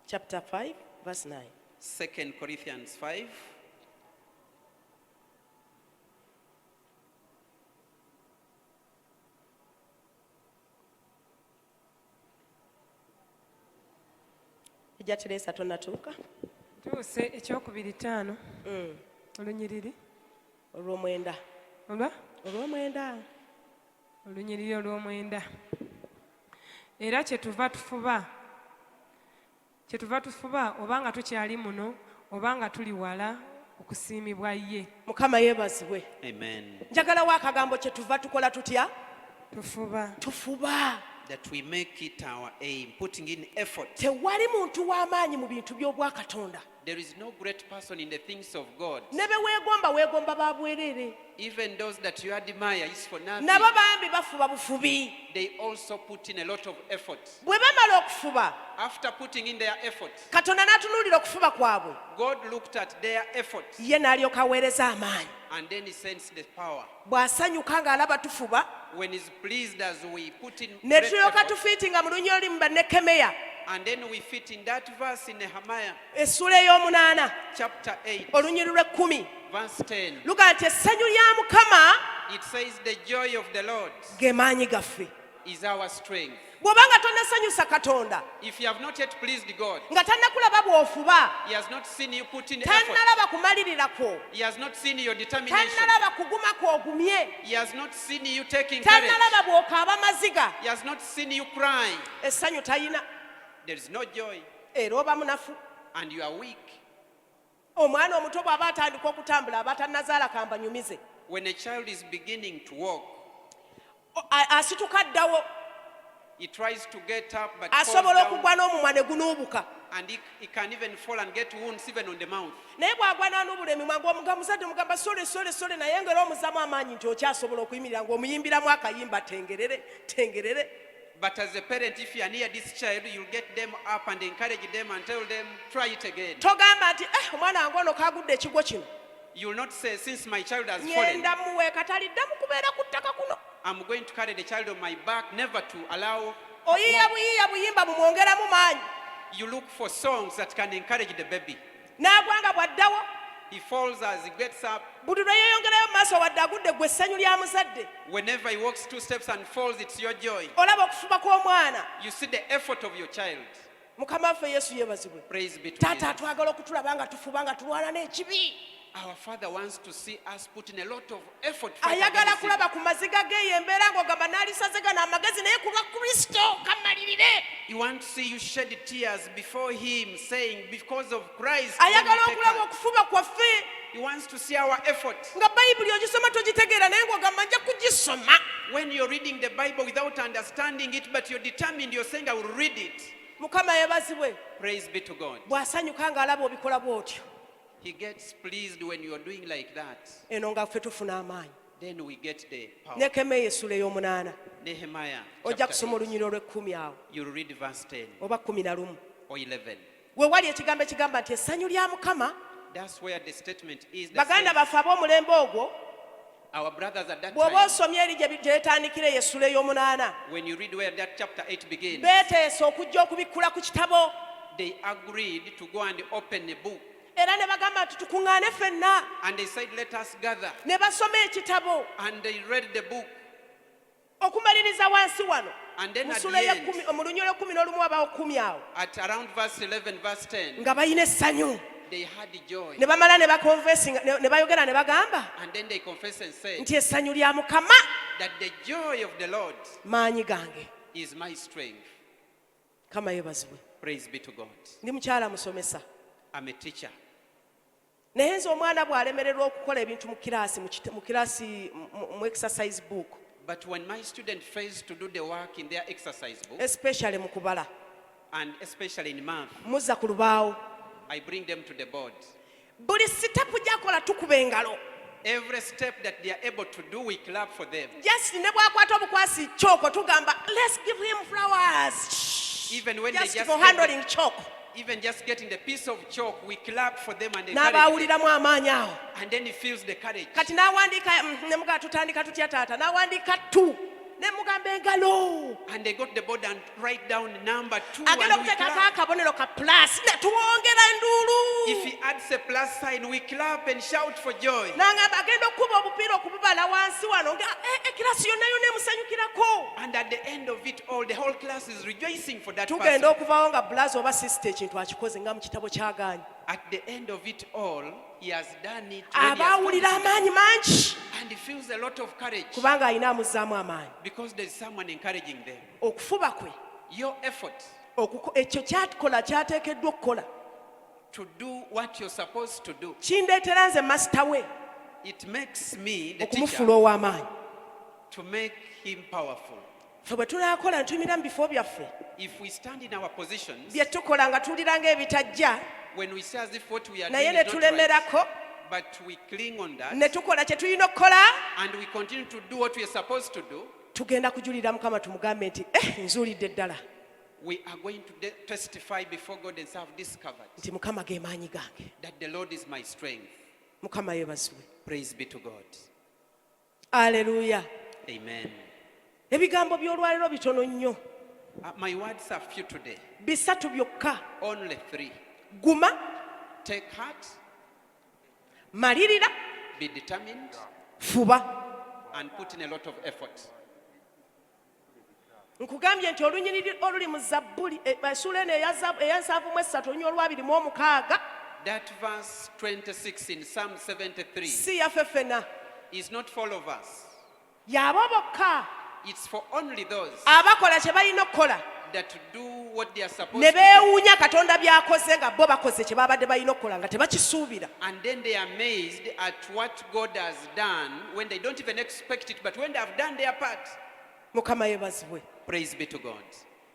Chapter 5, verse 9. 2 Corinthians 5. Ejja Teresa tonnatuuka Tuuse ekyokubiri 5 olunyiriri olw'omwenda. oba Olw'omwenda. olunyiriri olw'omwenda. Era kyetuva tufuba oba nga tukyali muno oba nga tuli wala okusiimibwa ye. Mukama yeebazibwe. Amen. Njagalawo akagambo kyetuva tukola tutya? Tufuba. Tufuba. That we make it our aim, putting in effort. Tewali muntu w'amaanyi mu bintu by'obwakatonda. There is no great person in the things of God. Ne be weegomba ba bwereere. Even those that you admire is for nothing. Nabo bambi bafuba bufubi. They also put in a lot of effort. Bwe bamala okufuba, After putting in their effort, Katonda n'atunuulira okufuba kwabwe, God looked at their effort ye n'alyoka aweereza amaanyi. and then he sends the power. Bw'asanyuka ng'alaba tufuba, When he's pleased as we put in ne great tulyoka effort, tufiitinga mu lunyoli mu Bannekemeya and then we fit in that verse in Nehemiah essula ey'omunaana chapter 8, olunyiri lw'ekkumi verse 10. luga nti essanyu lya Mukama It says the joy of the Lord ge maanyi gaffe. is our strength. bw'obanga tonnasanyusa katonda if you have not yet pleased God, nga tannakulaba bw'ofuba He has not seen you put in effort, tannalaba kumalirira kwo He has not seen your determination, tannalaba kuguma kwogumye He has not seen you taking courage, tannalaba bw'okaaba maziga He has not seen you crying, essanyu tayina there is no joy, era oba munafu and you are weak. omwana omuto bw'aba atandika okutambula aba tannazaala kambanyumize When a child is beginning to walk, asituka ddawo he tries to get up but falls asobola down, okugwa n'omumwa ne gunuubuka and he can even fall and get wounds even on the mouth. naye bw'agwa n'anuubula emimwa ng'omuzadde mugamba sole naye ngera omuzaamu amaanyi nti okyasobola okuyimirira ng'omuyimbiramu akayimba tengerere. But as a parent, if you are near this child, you'll get them up and encourage them and tell them, try it again. togamba nti omwana wange ono kagudde ekigwo kino You will not say, since my child has fallen, ngenda muweeka taliddamu kubeera ku ttaka kuno I'm going to carry the child on my back, never to allow. oyiiya buyimba bumwongeramu maanyi You look for songs that can encourage the baby. n'agwanga bw'addawo He falls as he gets up. buli lwe yeeyongerayo mu maaso wadde agudde gwe essanyu lya muzadde Whenever he walks 2 steps and falls, it's your joy. olaba okufuba kw'omwana You see the effort of your child. mukama waffe yesu yeebazibwe Praise be to taata Jesus. atwagala okutulaba nga tufuba nga tulwana n'ekibi Our Father wants to see us put in a lot of effort. Fight ayagala against kulaba it. ku maziga geeyo embeera ng'ogamba n'alisaze gano amagezi naye ku lwa kristo kammalirire He wants to see you shed tears before Him, saying, because of Christ. ayagala let me take okulaba her. okufuba kwaffe He wants to see our effort. nga bayibuli ogisoma togitegeera naye ng'ogamba nja kugisoma When you're reading the Bible without understanding it, but you're determined, you're saying, I will read it. mukama yeebazibwe Praise be to God. bw'asanyuka ng'alaba obikola bw'otyo He gets pleased when you're doing like that. eno nga ffe tufuna amaanyi Then we get the power. nekemeeya essula ey'omunaana Nehemiah, ojja chapter kusoma 8. olunyiro lw'ekkumi awo You'll read verse 10 oba 11 or 11. we wali ekigambo ekigamba nti essanyu lya mukama That's where the statement is. That baganda says, baffe ab'omulembe ogwo our brothers at that bw'oba time, osomye eri gye yeetandikira eyo essula ey'omunaana when you read where that chapter 8 begins, beeteesa okujja okubikkula ku kitabo they agreed to go and open a book. era ne bagamba nti tukuŋŋaane ffenna And they said, let us gather. ne basoma ekitabo And they read the book. okumaliriza wansi wano And then mu at ssula the end, mu lunyiro lw'ekkumi n'olumu abawo 10 awo at around verse 11, verse 10, nga balina essanyu they had the joy. ne bamala ne bakonvesinga ne bayogera ne bagamba And then they confessed and said nti essanyu lya mukama that the joy of the Lord maanyi gange is my strength. kama yeebazibwe Praise be to God. ndi mukyala musomesa I'm a teacher. naye nze omwana bw'alemererwa okukola ebintu mu kiraasi mu exercise book But when my student fails to do the work in their exercise book, especially mu kubala and especially in math, muzza ku lubaawo I bring them to the board. buli sitepu gy'akola tukuba engalo Every step that they are able to do, we clap for them. just ne bw'akwata obukwasi kyoko tugamba let's give him flowers Even when just they just for get handling chalk even just getting the piece of chalk, we clap for them and encourage them. n'abaawuliramu amaanyi awo And then he feels the courage. kati n'awandiika ne mugaa tutandika tutya taata n'awandiika 2 ne mugamba engalo And they got the board and write down number 2 agenda and we okuteekako clap. akabonero ka plus ne tuwongera enduulu If he adds a plus sign, we clap and shout for joy. n'agamba agenda okukuba obupiira okububala wansi wano nga ekirasi yonna yonna emusanyukirako And at the end of it all, the whole class is rejoicing for that tugenda person. okuvaawo nga bulazi oba sisita ekintu akikoze nga mu kitabo ky'agaanyi At the end of it all, he has done it when he has abaawulira accomplished amaanyi mangi it. And he feels a lot of courage kubanga alina amuzzaamu amaanyi because there's someone encouraging them. okufuba kwe Your effort ekyo kyakola kyateekeddwa okukola to do what you're supposed to do, kindeetera nze masita we it makes me, the teacher, okumufula ow'amaanyi to make him powerful. ffe bwe tunaakola ntuyimira mu bifo byaffe If we stand in our positions, bye tukola nga tuwulira ng'ebitajja when we say as if what we are naye doing ne is not right, tulemerako but we cling on that, ne tukola kye tulina okukola and we continue to do what we are supposed to do, tugenda kujulira mukama tumugambe nti nzuulidde ddala we are going to testify before God and say, I've discovered nti mukama ge maanyi gange that the Lord is my strength. mukama yeebazibwe Praise be to God. aleluya Amen. ebigambo by'olwaliro bitono nnyo My words are few today. bisatu byokka Only 3. guma Take heart, malirira be determined, fuba and put in a lot of effort. nkugambye nti olunyiriri oluli mu Zabbuli essula eno eya 7:3 olunyiriri olwabirimu omukaaga that verse 26 in Psalm 73 si yaffe ffena is not for all of us. y'abo bokka It's for only those abakola kye balina okukola that do what they are supposed ne to do. beewuunya Katonda by'akoze nga bo bakoze kye babadde balina okukola nga tebakisuubira. And then they are amazed at what God has done when they don't even expect it, but when they have done their part. Mukama yeebazibwe. Praise be to God.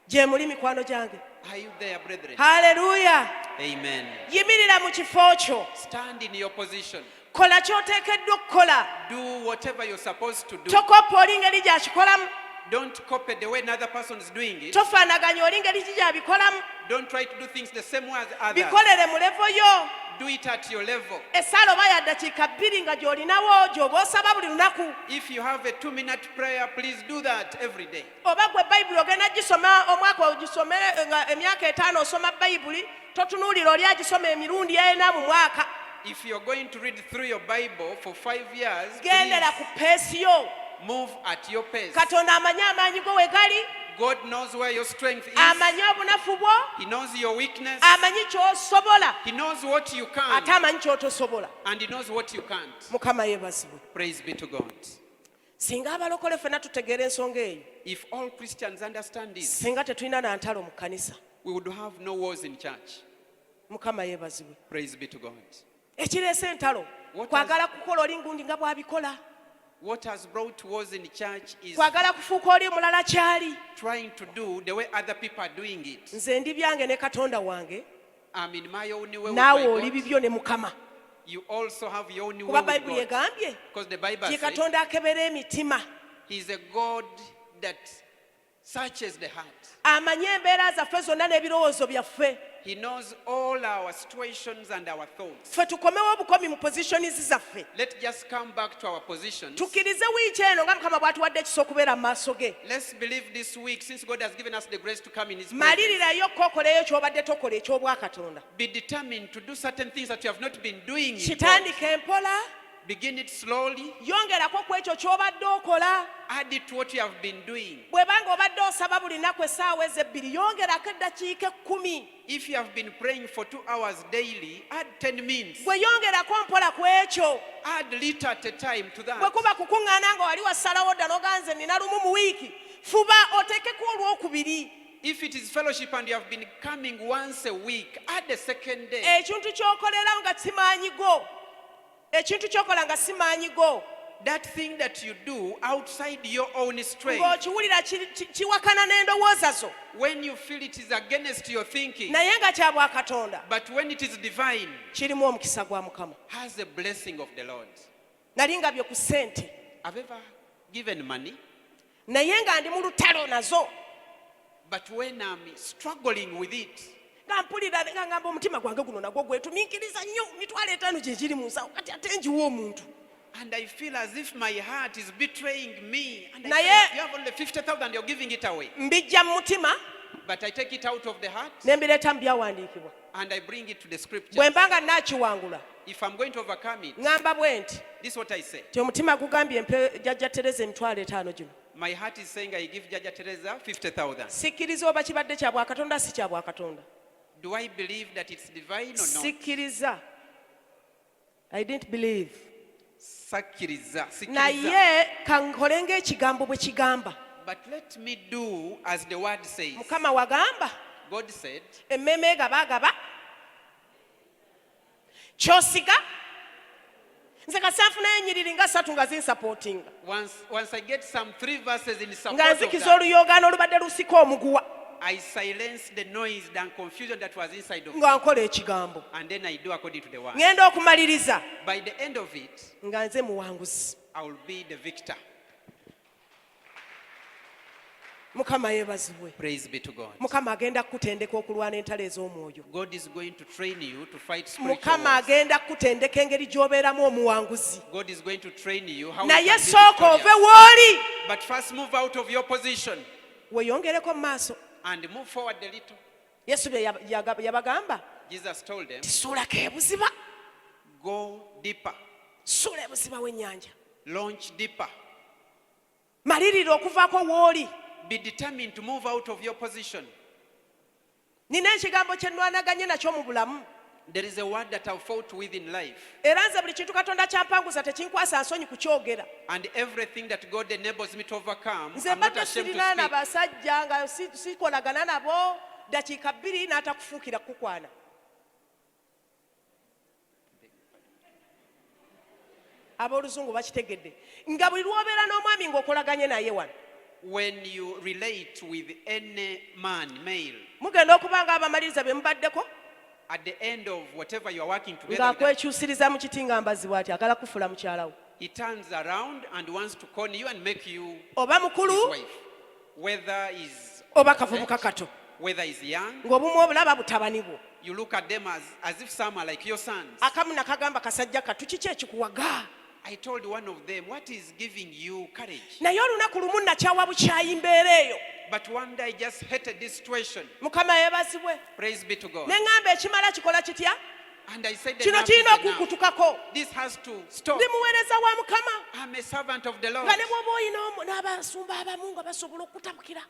Gye muli mikwano gyange. Are you there, brethren? Haleluya. Amen. Yimirira mu kifo kyo. Stand in your position. Kola ky'oteekeddwa okukola. Do whatever you're supposed to do. Tokoppa oli ngeri gy'akikolamu. Don't copy the way another person is doing it. Tofaanaganya oli ngeri ki gy'abikolamu. Don't try to do things the same way as others. Bikolere mu levo yo. Do it at your level. Essaala oba ya ddakiika 2 nga gy'olinawo gy'oba osaba buli lunaku. If you have a 2-minute prayer, please do that every day. Oba gwe Bayibuli ogenda gisoma omwaka ogisomere nga emyaka 5 osoma Bayibuli totunuulira oli agisoma emirundi ena mu mwaka. If you're going to read through your Bible for 5 years, Gendera ku peesi yo. move at your pace. Katonda amanyi amaanyi go we gali. God knows where your strength is. Amanyi obunafu bwo. He knows your weakness. Amanyi ky'osobola. He knows what you can. Ate amanyi ky'otosobola. And He knows what you can't. Mukama yeebazibwe. Praise be to God. Singa abalokole ffenna tutegeera ensonga eyo. If all Christians understand this, Singa tetulina na ntalo mu kkanisa. we would have no wars in church. Mukama yeebazibwe. Praise be to God. Ekireese entalo. What Kwagala kukola oli ngundi nga bw'abikola. What has brought wars in church is Kwagala kufuuka oli mulala kyali. trying to do the way other people are doing it. Nze ndi byange ne Katonda wange. I'm in my own way with Naawe my oli God. bibyo ne Mukama. You also have your own way Kuba with Bayibuli God. egambye. Because the Bible Ye says Katonda akebera emitima. He's a God that searches the heart. Amanyi embeera zaffe zonna n'ebirowoozo byaffe. He knows all our situations and our thoughts. Ffe tukomewo obukomi mu positions zaffe. Let's just come back to our positions. Tukkirize wiiki eno nga Mukama bw'atuwadde ekisa okubeera mu maaso ge. Let's believe this week, since God has given us the grace to come in His presence, Malirirayo kookoleyo ky'obadde tokola eky'obwakatonda. be determined to do certain things that you have not been doing. In God. Kitandike mpola. Begin it slowly. Yongerako ku ekyo ky'obadde okola. Add it to what you have been doing. Bw'ebanga obadde osaba buli nnaku essaawa ezo 2 yongerako eddakiika 10. If you have been praying for 2 hours daily, add 10 minutes. Bwe yongerako mpola ku ekyo. Add little at a time to Bwe that. kuba kukuŋŋaana nga wali wasalawo dda n'oganze nina lumu mu wiiki. Fuba oteekeko olwokubiri. If it is fellowship and you have been coming once a week, add a second day. Ekintu ky'okolera nga si maanyi go. Ekintu ky'okola nga si maanyi go. That thing that you do outside your own strength, Ng'okiwulira kiwakana n'endowooza zo. when you feel it is against your thinking, Naye nga kya bwakatonda. but when it is divine, Kirimu omukisa gwa Mukama. has a blessing of the Lord. Nali ngabye ku ssente. Have you ever given money? Naye nga ndi mu lutalo nazo. But when I'm struggling with it, Nga mpulira nga ngamba omutima gwange guno nagwo gwetumiikiriza nnyo 5,000 gye giri mu nsawo kati ate njiwa omuntu. and I feel as if my heart is betraying me, and I Naye- say, you have only 50,000, you're giving it away. Mbijja mu mutima But I take it out of the heart ne mbireeta mu byawandiikibwa. and I bring it to the scripture. Bwe mba nga naakiwangula If I'm going to overcome it, ŋŋamba bwe nti this is what I say. ti omutima gugambye mpe jjajja Tereza 5,000 gino. My heart is saying I give Jaja Teresa 50,000. Sikkiriza oba kibadde kya bwakatonda si kya bwakatonda. Do I believe that it's divine or not? Sikkiriza. I didn't believe. Sakiriza. Naye kankole ng'ekigambo bwe kigamba. But let me do as the word says. Mukama wagamba God said, emmeeme egaba ky'osiga nze kasanfunayo ennyiriri nga 3 nga zinsapootinga once I get some 3 verses in support nga of nzikiza that, oluyoogaano olubadde lusika omuguwa I silence the noise and confusion that was inside of me. nga nkola ekigambo. And then I do according to the word. Ngenda okumaliriza By the end of it, nga nze muwanguzi. I will be the victor. Mukama yeebazibwe. Praise be to God. Mukama agenda kukutendeka okulwana entalo ez'omwoyo. God is going to train you to fight spiritual Mukama wars. agenda kukutendeka engeri gy'obeeramu omuwanguzi. God is going to train you how you Naye can be sooka ove victorious. w'oli But first move out of your position weeyongereko mu maaso. and move forward a little. Yesu bye yabagamba Jesus told them, tisuulako ebuziba. go deeper, Suula ebuziba w'ennyanja. launch deeper. Malirira okuvaako w'oli. Be determined to move out of your position. Nina ekigambo kye nnwanaganye nakyo mu bulamu. There is a word that I've fought with in life. Era nze buli kintu Katonda kyampanguza tekinkwasa nsonyi kukyogera. And everything that God enables me to overcome, Nze I'm not mbadde ashamed to sirina speak. n'abasajja nga sikolagana nabo dakiika 2 n'atakufuukira kukwana. Ab'oluzungu bakitegedde nga buli lw'obeera n'omwami ng'okolaganye naye wano. When you relate with any man, male, Mugenda okuba nga abamaliriza be mubaddeko at the end of whatever you are working together with, ng'akwekyusiriza mu kiti nga mbazibwa ati agala kufula mukyala we. he turns around and wants to con you and make you Oba his mukulu wife. Whether he's oba kavubuka kato whether he's young, ng'obumu obulaba butabani bwo. you look at them as if some are like your sons. Akamu nakagamba kasajja katu kiki ekikuwaga. I told one of them, what is giving you courage? Naye olunaku lumu nakyawa bukyayi mbeera eyo. But one day I just hated this situation. Mukama yeebazibwe. Praise be to God. Ne ŋŋamba ekimala kikola kitya? And I said, Kino enough is kirina enough. okukutukako. This has to stop. Ndi muweereza wa Mukama. I'm a servant of the Lord. Nga ne bw'oba olina n'abasumba abamu nga basobola okutabukira.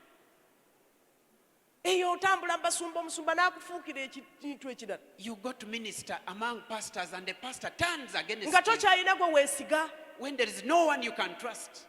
Eyo otambula mu basumba, omusumba n'akufuukira ekintu ekirala. You go to minister among pastors and the pastor turns against Nga you. tokyalina gwe weesiga. When there is no one you can trust.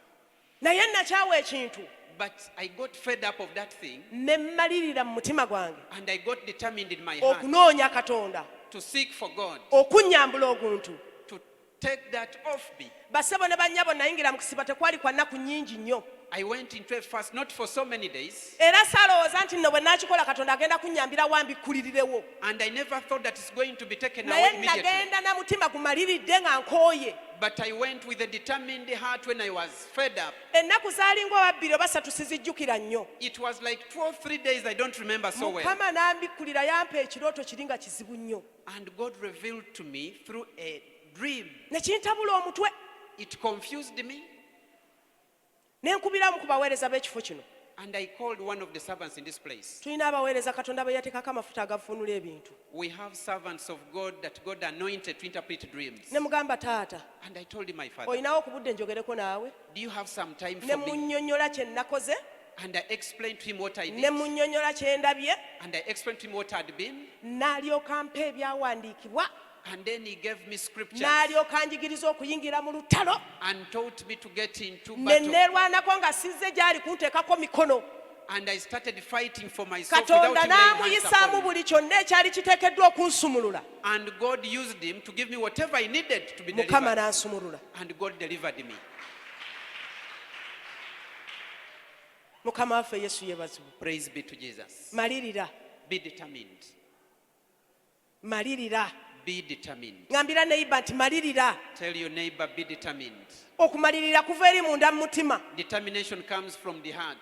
Naye nakyawa ekintu. But I got fed up of that thing Ne mmalirira mu mutima gwange and I got determined in my heart okunoonya Katonda, to seek for God, okunnyambula oguntu. to take that off me. Bassebo ne bannyabo nayingira mu kisiba tekwali kwa nnaku nnyingi nnyo. I went into a fast, not for so many days, Era saalowooza nti nno bwe naakikola Katonda agenda kunnyambira wambikulirirewo. and I never thought that it's going to be taken Naye away immediately. nagenda na mutima gumaliridde nga nkooye. But I went with a determined heart when I was fed up. Ennaku zaalinga oba 2 oba 3 sizijjukira nnyo. It was like 2 or 3 days, I don't remember so well. Mukama n'ambikkulira yampa ekirooto kiri nga kizibu nnyo. And God revealed to me through a dream. Ne kintabula omutwe. It confused me. Ne nkubiramu ku baweereza b'ekifo kino. And I called one of the servants in this place. Tulina abaweereza Katonda be yateekako amafuta agafunula ebintu. We have servants of God that God anointed to interpret dreams. Ne mugamba taata, And I told him, my father, olinawo ku budde njogereko naawe? do you have some time Ne for me? munnyonnyola kye nakoze, And I explained to him what I ne did. munnyonnyola kye ndabye, And I explained to him what had been. n'alyoka mpa ebyawandiikibwa, And then he gave me scriptures n'alyoka anjigiriza okuyingira mu lutalo, and taught me to get into ne battle. neerwanako nga sizze gy'ali kunteekako mikono. And I started fighting for myself Katonda without him laying hands n'amuyisaamu upon me. buli kyonna ekyali kiteekeddwa okunsumulula. And God used him to give me whatever I needed to be Mukama delivered. n'ansumulula. And God delivered me. Mukama waffe Yesu yeebazibwe. Praise be to Jesus. Malirira, Be determined. malirira. Be determined. Ngambira neiba nti malirira. Tell your neighbor, be determined. Okumalirira kuva eri munda mu mutima. Determination comes from the heart.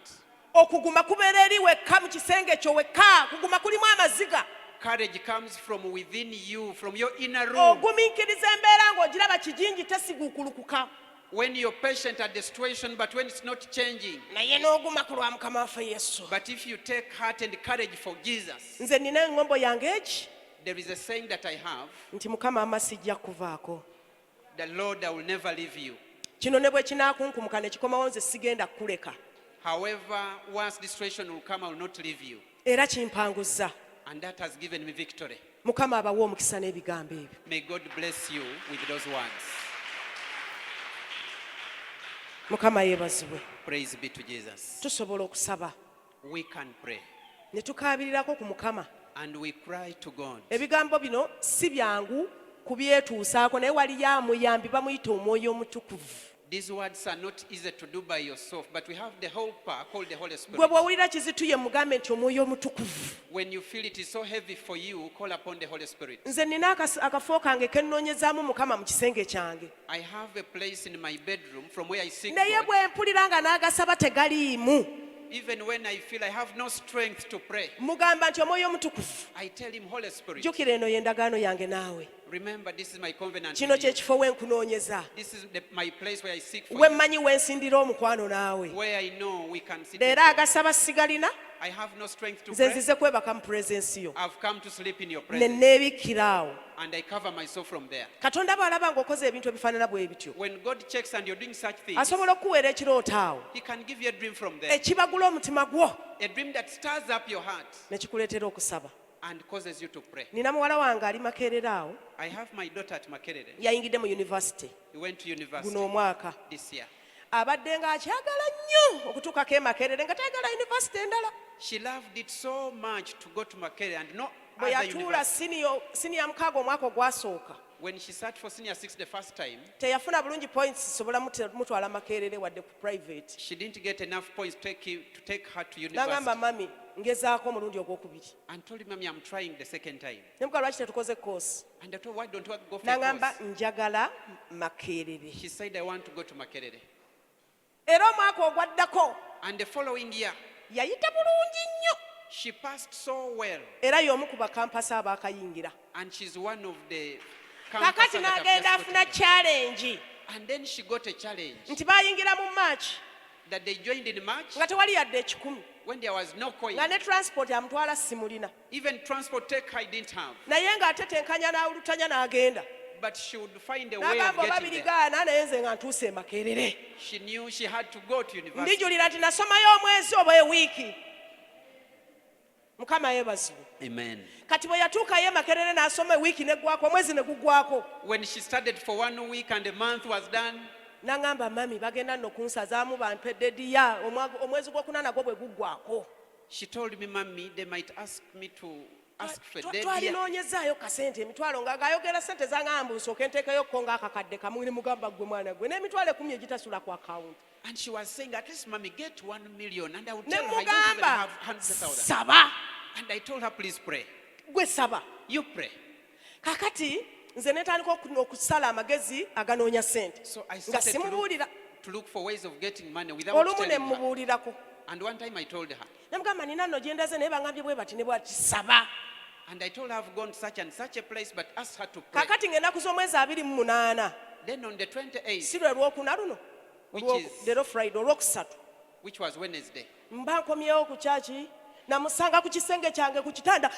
Okuguma kubeera eri wekka mu kisenge kyo wekka, kuguma kulimu amaziga. Courage comes from within you, from your inner room. Ogumiikiriza embeera ng'ogiraba kijingi tesiguukulukuka. When you're patient at the situation, but when it's not changing. Naye n'oguma ku lwa Mukama waffe Yesu. But if you take heart and courage for Jesus, Nze nina eŋŋombo yange eki there is a saying that I have, nti Mukama ama sijja kuvaako. the Lord, I will never leave you. Kino ne bwe kinaakunkumuka ne kikomawo nze sigenda kuleka. However, once this situation will come, I will not leave you. Era kimpanguzza. And that has given me victory. Mukama abawe omukisa n'ebigambo ebyo. May God bless you with those words. Mukama yeebazibwe. Praise be to Jesus. Tusobola okusaba We can pray. ne tukaabirirako ku Mukama. And we cry to God. Ebigambo bino si byangu kubyetuusaako naye waliyo amuyambi bamuyita Omwoyo Omutukuvu. These words are not easy to do by yourself, but we have the helper called the Holy Spirit. Gwe bw'owulira kizituye mugambe nti Omwoyo Omutukuvu. When you feel it is so heavy for you, call upon the Holy Spirit. Nze nina akafo kange ke nnoonyezaamu Mukama mu kisenge kyange. I have a place in my bedroom from where I seek Naye God. bwe mpulira nga n'agasaba tegaliimu, Even when I feel I have no strength to pray, mugamba nti Omwoyo Omutukuvu, I tell him, Holy Spirit, jjukira eno y'endagaano yange naawe. remember this is my covenant Kino with kye you. kifo we nkunoonyeza. This is my place where I seek for We you, mmanyi we nsindira omukwano naawe. where I know we can sit Leero together. agasaba sigalina, I have no strength to nze pray. nzize kwebaka mu purezensi yo I've come to sleep in your ne presence. neebikkiraawo. And I cover myself from there. Katonda bw'alaba ng'okoze ebintu ebifaanana bwe bityo When God checks and you're doing such things, asobola okukuweera ekirooto awo He can give you a dream from there. ekibagula omutima gwo A dream that stirs up your heart ne kikuleetera okusaba. and causes you to pray. Nina muwala wange ali Makerere awo I have my daughter at Makerere. yayingidde mu yunivasite He went to university guno omwaka. this year. Abadde ng'akyagala nnyo okutuukako e Makerere nga tayagala yunivasite endala. She loved it so much to go to Makerere and no Bwe other yatuula university. siniya mukaaga omwaka ogwasooka When she sat for senior 6 the first time, teyafuna bulungi points zisobola mutwala Makerere wadde ku private. she didn't get enough points to take her to N'agamba university. mami ngezaako omulundi ogwokubiri. And told him, Mommy, I'm trying the second time. Ne muka lwaki tetukoze koosi? And I told her, why don't we go for a N'agamba course? njagala Makerere. She said, I want to go to Makerere. Era omwaka ogwaddako And the following year, yayita bulungi nnyo she passed so well. era y'omu ku bakampasi abaakayingira. And she's one of the Kakati campuses that have n'agenda just afuna gotten. challenge And then she got a challenge nti baayingira mu March that they joined in March nga tewali yadde ekikumi when there was no coin. nga ne transport amutwala simulina Even transport tech I didn't have. naye ng'atetenkanya n'awulutanya n'agenda But she would find a way of n'agamba oba getting there. birigaana naye nze nga ntuuse e Makerere. She knew she had to go to university. Ndijulira nti nasomayo omwezi oba ewiiki. Mukama yeebazibwe. Amen. Kati bwe yatuukayo e Makerere n'asoma ewiiki neggwako omwezi ne guggwako When she studied for 1 week and a month was done, n'agamba mami bagenda nno kunsazaamu bampedde ddiya omwezi gw'okuna nagwo bwe guggwako. she told me, Mommy, they might ask me to ask for dead year. Twalinoonyezaayo kasente emitwalo ng'ayogera sente zangamba nsooke nteekayo ko ng'akakadde kamu ne mugamba gwe mwana gwe n'emitwalo 10 egitasula ku akawunti. And she was saying, at least, Mommy, get 1 million. And I would Ne tell her, I don't even mugamba have 100,000. saba And I told her, please pray. gwe saba. You pray. Kakati nze netandika okusala amagezi aganoonya sente So I nga started simubuulira to look for ways of getting money without olumu ne telling her. mubuulirako And one time I told her, namugamba nina nno gyendaze naye bangambye bwe bati ne bwati saba. and I told her I've gone to such and such a place, but ask her to pray. Kakati ng'ennaku z'omwezi 28 Then on the 28th, si lwe lwokuna luno Which is- leero Friday olwokusatu which was Wednesday, mba nkomyewo ku kyaki namusanga ku kisenge kyange ku kitanda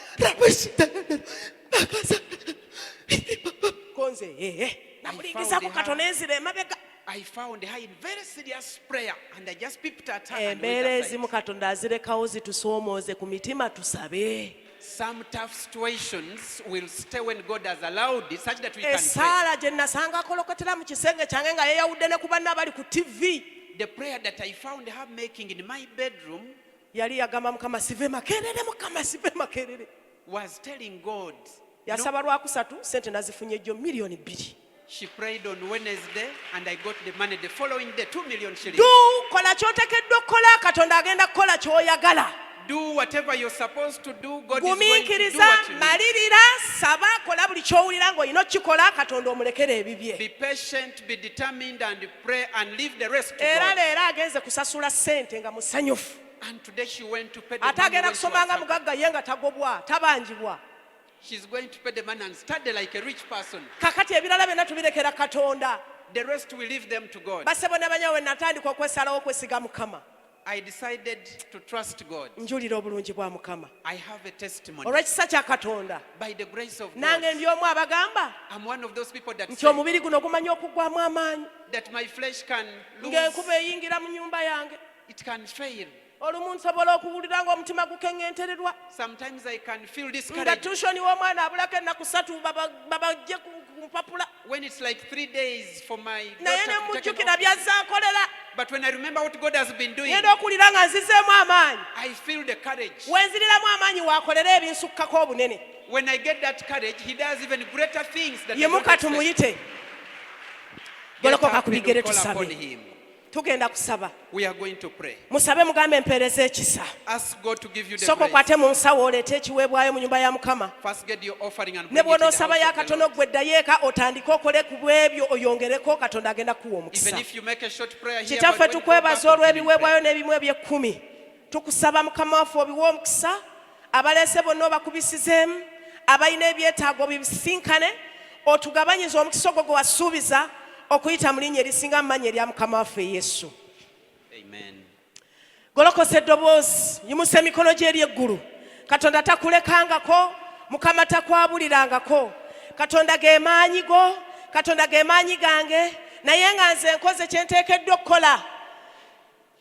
konze namulingizaku katono enzira emabega. I found her in very serious prayer, and I just peeped at her. And Embeera went aside. ezimu katonda azirekawo zitusoomooze ku mitima tusabe. Some tough situations will stay when God has allowed it, such that we can pray. Essaala gye nasanga akolokotera mu kisenge kyange nga yeeyawudde ne ku banna abali ku TV The prayer that I found her making in my bedroom yali yagamba mukama sive Makerere, mukama sive Makerere. was telling God. Yasaba lwakusatu sente nazifunye ejjo miliyoni 2. She prayed on Wednesday, and I got the money the following day, 2 million shillings. Kola ky'oteekeddwa okukola, katonda agenda kukola ky'oyagala. Do whatever you're supposed to do. God is going to do Gumiikiriza, what you need. malirira, saba, kola buli ky'owulira ng'olina okukikola, katonda omulekere ebibye. Be patient, be determined, and pray, and leave the rest to Era God. leero agenze kusasula ssente nga musanyufu. And today she went to pay the Ate money. agenda when she was kusoma nga happy. mugagga ye nga tagobwa, tabanjibwa. She's going to pay the money and study like a rich person. Kakati ebirala byonna tubirekera katonda. The rest we leave them to God. Bassebo ne banyawo we natandika okwesalawo okwesiga Mukama. I decided to trust God. Njulira obulungi bwa Mukama. I have a testimony. Olw'ekisa kya Katonda. By the grace of Nange God, ndi omu abagamba I'm one of those people that nti say omubiri guno gumanyi okuggwamu amaanyi. that my flesh can lose, Ng'enkuba eyingira mu nnyumba yange. it can fail. Olumu nsobola okuwulira ng'omutima gukeŋŋentererwa. Sometimes I can feel Nga discouraged. tushoni w'omwana abulako ennaku 3 babajje ku mpapula. When it's like 3 days for my Naye ne daughter to take mujjukira an office. by'azze ankolera. But when I remember what God has been doing, Ngenda okuwulira nga nzizeemu amaanyi. I feel the courage. Wenziriramu amaanyi waakolera ebinsukkako obunene. When I get that courage, He does even greater things that I don't Yemuka expect. tumuyite. Get Golokoka up ku and bigere call upon tusabe. Him. Tugenda kusaba. We are going to pray. Musabe mugambe empeereza ekisa. Ask God to give you the Sooka grace. okwate mu nsawo oleete ekiweebwayo mu nnyumba ya Mukama. First get your offering and Ne bring it in the bw'onoosaba house ya of the katono Lord. gwe ddayo eka otandike okole ku bw'ebyo oyongereko Katonda agenda kuwa omukisa. Even if you make a short prayer here, Kitaffe but when you go back, tukwebaza continue praying. olw'ebiweebwayo n'ebimu eby'ekkumi. Tukusaba Mukama waffe obiwe omukisa, abaleese bonna obakubisizeemu, abalina ebyetaago bibisinkane, otugabanyize omukisa ogwo gwe wasuubiza okuyita mu linnya erisinga mu mannya erya Mukama waffe Yesu. Amen. Golokosa eddoboozi, yimusa emikono gye eri eggulu. Katonda takulekangako, Mukama takwabulirangako. Katonda ge maanyi go, Katonda ge maanyi gange, naye nga nze nkoze kye nteekeddwa okukola.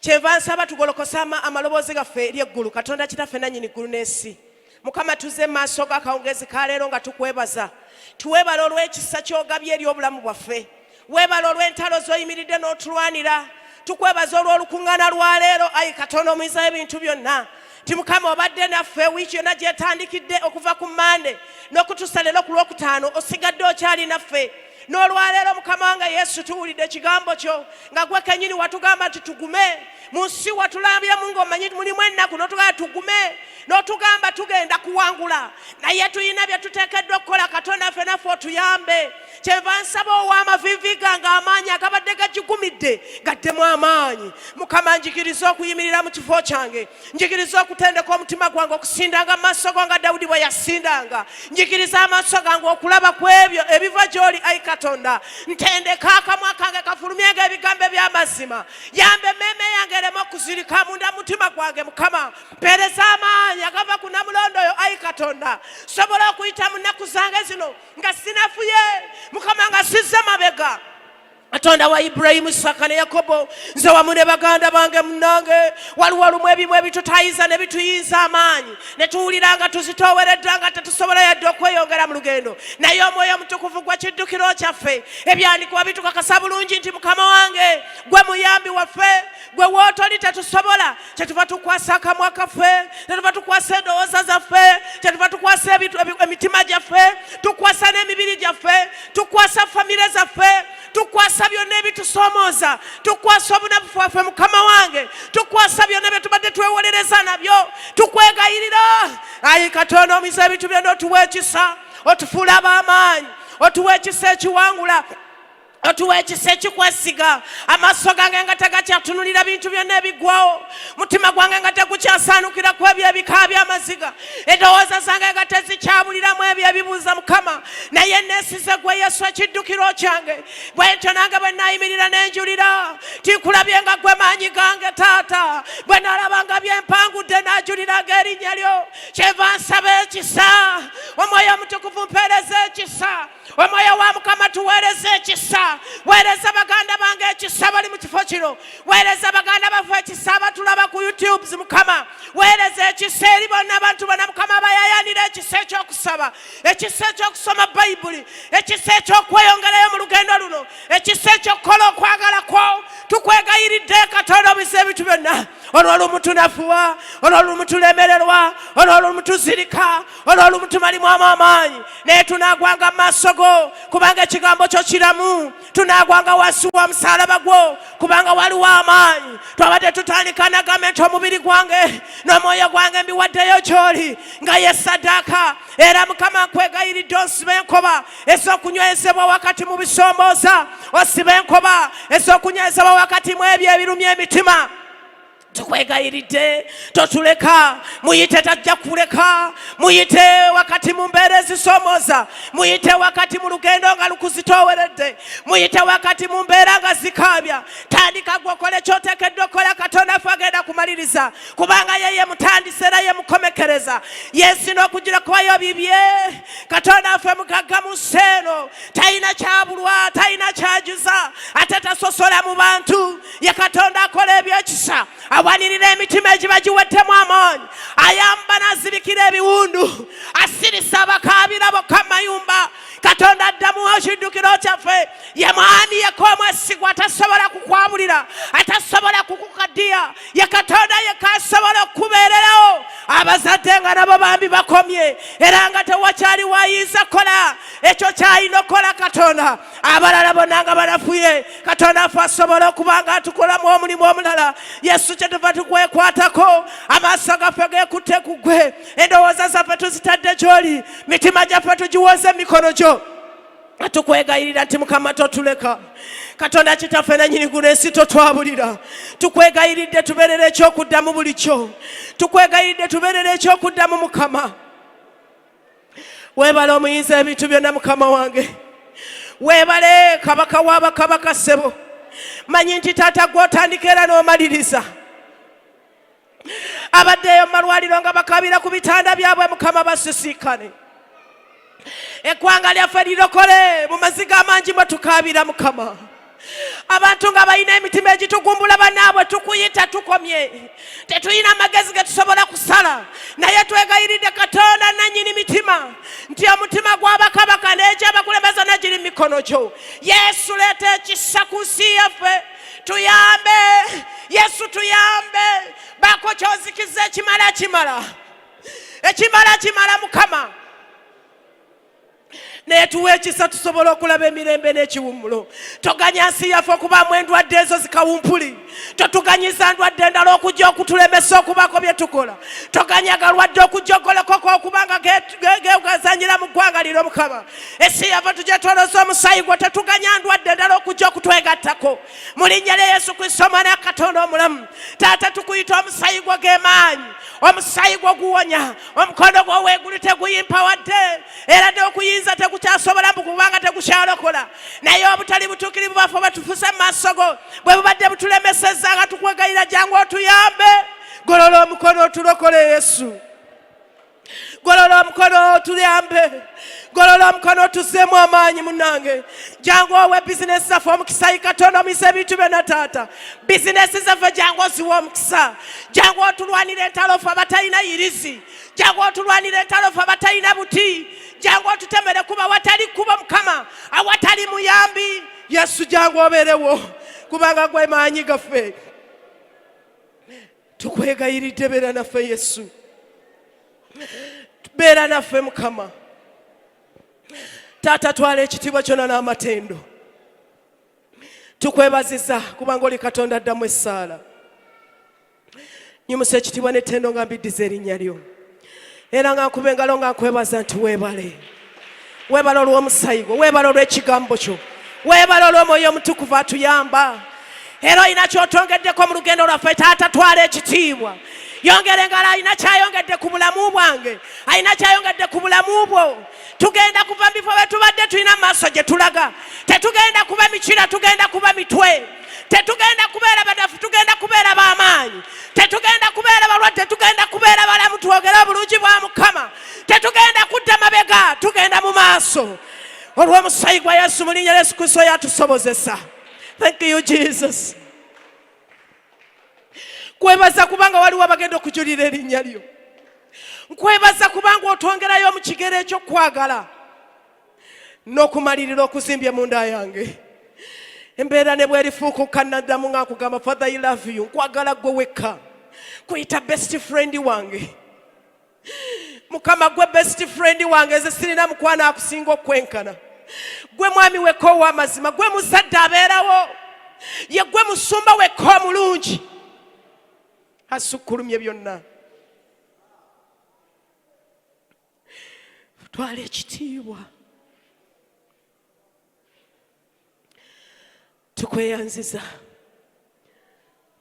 Kyenva nsaba tugolokosa amaloboozi gaffe eri eggulu. Katonda kitaffe nannyini ggulu n'ensi. Mukama tuze mu maaso g'akawungezi ka leero nga tukwebaza. Tuweebala olw'ekisa ky'ogabye eri obulamu bwaffe. Weebala olw'entalo z'oyimiridde n'otulwanira. Tukwebaza olw'olukuŋŋaana lwa leero, ayi Katonda omuyiza ebintu byonna. Ti Mukama obadde naffe wiiki yonna gyetandikidde okuva ku Mande n'okutuusa leero ku Lwokutaano, osigadde okyali naffe. N'olwaleero Mukama wange Yesu tuwulidde ekigambo kyo nga gwe kennyini watugamba nti tugume. Mu nsi watulambiramu ng'omanyi mulimu ennaku n'otugamba tugume, n'otugamba tugenda kuwangula. Naye tuyina bye tuteekeddwa okukola. Katonda ffe naffe otuyambe. Kyenva nsaba ow'amaviivi gange amaanyi agabadde gagigumidde gaddemu amaanyi. Mukama njigiriza okuyimirira mu kifo kyange. Njigiriza okutendeka omutima gwange okusindanga mu maaso go nga Dawudi bwe yasindanga. Njigiriza amaaso gange okulaba ku ebyo ebiva gy'oli, ayi Katonda. Ntendeka akamwa kange kafulumyenga ebigambo eby'amazima. Yambe emmeeme yange ereme okuzirika munda mutima gwange. Mukama mpeereza amaanyi agava ku Namulondo oyo, ayi Katonda. Sobola okuyita mu nnaku zange zino nga sinafuye, Mukama nga sizze mabega. Katonda wa Ibulayimu, Isaaka ne Yakobo, nze wamu ne baganda bange munnange, waliwo lumu ebimu ebitutayiza ne bituyinza amaanyi, ne tuwulira nga tuzitooweredda nga tetusobola yadde okweyongera mu lugendo. Naye Omwoyo Omutukuvu gwe kiddukiro kyaffe, ebyandikibwa bitukakasa bulungi nti Mukama wange gwe muyambi waffe, gwe wootoli tetusobola. Kyetuva tukwasa akamwa kaffe, kyetuva tukwasa endowooza zaffe, kyetuva tukwasa emitima gyaffe, tukwasa n'emibiri gyaffe, tukwasa famire zaffe, tukwasa byonna ebitusoomooza, tukwasa obunafu bwaffe Mukama wange, tukwasa byonna bye tubadde twewolereza nabyo. Tukwegayirira, ayi Katonda omuyiza ebintu byonna, otuwa ekisa, otufuula ab'amaanyi, otuwa ekisa ekiwangula, otuwa ekisa ekikwesiga. Amaaso gange nga tegakyatunulira bintu byonna ebiggwawo, mutima gwange nga tegukyasaanukira ku ebyo ebika by'amaziga, endowooza zange nga tezikyabuliramu ebyo ebibuuza Mukama. Naye neesize gwe Yesu ekiddukiro kyange, bwentyo nange bwe naayimirira n'enjulira tinkulabye nga gwe maanyi gange Taata, bwe naalabanga byempangudde naajuliranga erinnya lyo. Kyenva nsaba ekisa, Omwoyo Omutukuvu mpeereza ekisa, Omwoyo wa Mukama tuweereza ekisa. Weereza baganda bange ekisa bali mu kifo kino, weereza baganda baffe ekisa abatulaba ku YouTube. Mukama weereza ekisa eri bonna abantu bonna Mukama abayayanira ekisa ekyokusaba, ekisa ekyokusoma Bayibuli, ekisa ekyokweyongerayo mu lugendo luno, ekisa ekyokukola okwagala kwo. Tukwegayiridde Katonda omuyiza ebintu byonna, olw'olumu tunafuwa, olw'olumu tulemererwa, olw'olumu tuzirika, olw'olumu tumalimu amaanyi, naye tunaagwanga mu maaso go kubanga ekigambo kyo kiramu. Tunaagwanga wansi wa musalaba gwo kubanga waliwo amaanyi. Twabadde tutandika nagamenti omubiri gwange n'omwoyo gwange mbiwaddeyo gy'oli nga ye ssaddaaka. Era Mukama nkwegayiridde osibe enkoba ez'okunywezebwa wakati mu bisoomooza, osibe enkoba ez'okunywezebwa wakati mu ebyo ebirumya emitima. Tukwegayiridde totuleka, muyite tajja kuleka, muyite wakati mu mbeera ezisoomooza, muyite wakati mu lugendo nga lukuzitooweredde, muyite wakati mu mbeera nga zikaabya. Tandika gwe okole ky'oteekeddwa okukola. Katonda affe agenda kumaliriza kubanga yeye mutandise era ye mukomekereza. Yeesina okugira kubayo bibye. Katonda affe mugagga mu nsi eno, talina kyabulwa, talina kyajuza, ate tasosola mu bantu. Ye Katonda akola ebyekisa, awanirira emitima egiba giweddemu amaanyi, ayamba n'azibikira ebiwundu, asirisa abakaabira bokka mayumba. Katonda addamu ekiddukiro kyaffe, ye mwami yekka omwesigwa, atasobola kukwabulira, atasobola kukukaddiya. Ye Katonda yekka asobola okukubeererawo. Abazadde nga nabo bambi bakomye era nga tewakyali wayinza kukola ekyo kyalina okukola Katonda. Abalala bonna nga banafuye, Katonda affe asobola okuba nga atukolamu omulimu omulala. Yesu kyetuva tukwekwatako, amaaso gaffe geekutte ku ggwe, endowooza zaffe tuzitadde gy'oli, mitima gyaffe tugiwoze emikono gyo. Tukwegayirira nti Mukama totuleka. Katonda kitaffe nannyini guno ensi totwabulira. Tukwegayiridde tubeerere ekyokuddamu bulikyo. Tukwegayiridde tubeerere ekyokuddamu Mukama. Weebale omuyinza ebintu byonna Mukama wange. Weebale Kabaka w'abakabaka ssebo. Manyi nti Taata gw'otandika era n'omaliriza. abaddeyo mu malwaliro nga bakabira ku bitanda byabwe Mukama basisiikane. Eggwanga lyaffe lirokole mu maziga amangi mwe tukaabira Mukama. Abantu nga balina emitima egitugumbula bannaabwe tukuyita tukomye. Tetulina amagezi ge tusobola kusala. Naye twegayiridde Katonda nannyini mitima nti omutima gw'abakabaka n'egy'abakulembeze negiri mu mikono gyo. Yesu leeta ekisa ku nsi yaffe. Tuyambe. Yesu tuyambe. Baako ky'ozikiza ekimala kimala. Ekimala kimala Mukama. Naye tuwe ekisa tusobola okulaba emirembe n'ekiwummulo. Toganya nsi yaffe okubaamu endwadde ezo zikawumpuli. Totuganyiza ndwadde endala okujja okutulemesa okubaako bye tukola. Toganya galwadde okujja okolekoko okubanga gegazanyira mu ggwanga lino Mukama. Ensi yaffe tugyetolooza omusaayi gwo tetuganya ndwadde endala okujja okutwegattako. Mu linnya lya Yesu Kristo Omwana wa Katonda omulamu. Taata tukuyita omusaayi gwo g'emaanyi. Omusaayi gwo guwonya. Omukono gwo weegulu teguyimpa wadde. Era n'okuyinza tekukyasobola kubanga tegukyalokola. Naye obutali butuukirivu bwaffe batufuuse mu maaso go bwe bubadde butulemesezza nga tukwegayira jangu otuyambe. Golola omukono otulokole Yesu. Golola omukono otuyambe. Golola omukono otuzzeemu amaanyi munnange. Jangu owe bizinesi zaffe omukisa Katonda omuyise ebintu byonna taata. Bizinesi zaffe jangu oziwa omukisa. Jangu otulwanira entalo ffe abatalina yirizi. Jangu otulwanira entalo ffe abatalina buti. Jangu otutemere kuba watali kuba Mukama awatali muyambi. Yesu jangu obeerewo kubanga gwe maanyi gaffe. Tukwegayiridde beera naffe Yesu. Beera naffe Mukama. Taata twala ekitiibwa kyonna n'amatendo. Tukwebaziza kubanga oli Katonda addamu essaala. Nyimusa ekitiibwa n'ettendo nga mbiddiza erinnya lyo. Era nga nkuba engalo nga nkwebaza nti weebale. Weebale olw'omusaayi gwo. Weebale olw'ekigambo kyo. Weebale olw'Omwoyo Omutukuvu atuyamba. Era olina ky'otwongeddeko mu lugendo lwaffe. Taata twala ekitiibwa. Yongere engalo alina kyayongedde ku bulamu bwange. Alina kyayongedde ku bulamu bwo. Tugenda kuva mu bifo bye tubadde tulina mu maaso gye tulaga. Tetugenda kuba mikira, tugenda kuba mitwe. Tetugenda kubeera badafu, tugenda kubeera b'amaanyi. Tetugenda kubeera balwadde, tugenda kubeera balamu. Twogere obulungi bwa Mukama. Tetugenda kudda mabega, tugenda mu maaso. Olw'omusaayi gwa Yesu mu linnya lya Yesu Kristo yatusobozesa. Thank you Jesus. Nkwebaza kubanga waliwo abagenda okujulira erinnya lyo. Nkwebaza kubanga otwongerayo mu kigero eky'okwagala n'okumalirira okuzimbye mu nda yange. Embeera ne bwerifuukuka naddamu nga nkugamba Father I love you. Nkwagala gwe wekka. Kuyita best friend wange. Mukama gwe best friend wange nze sirina mukwana akusinga okwenkana. Gwe mwami wekka ow'amazima. Gwe muzadde abeerawo. Ye gwe musumba wekka omulungi. Asukkulumye byonna. Twala ekitiibwa. Tukweyanziza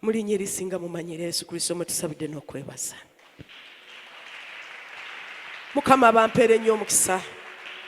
mu linnya erisinga mumanyire Yesu Kristo mutusabidde n'okwebaza. Mukama bampeere nnyo omukisa.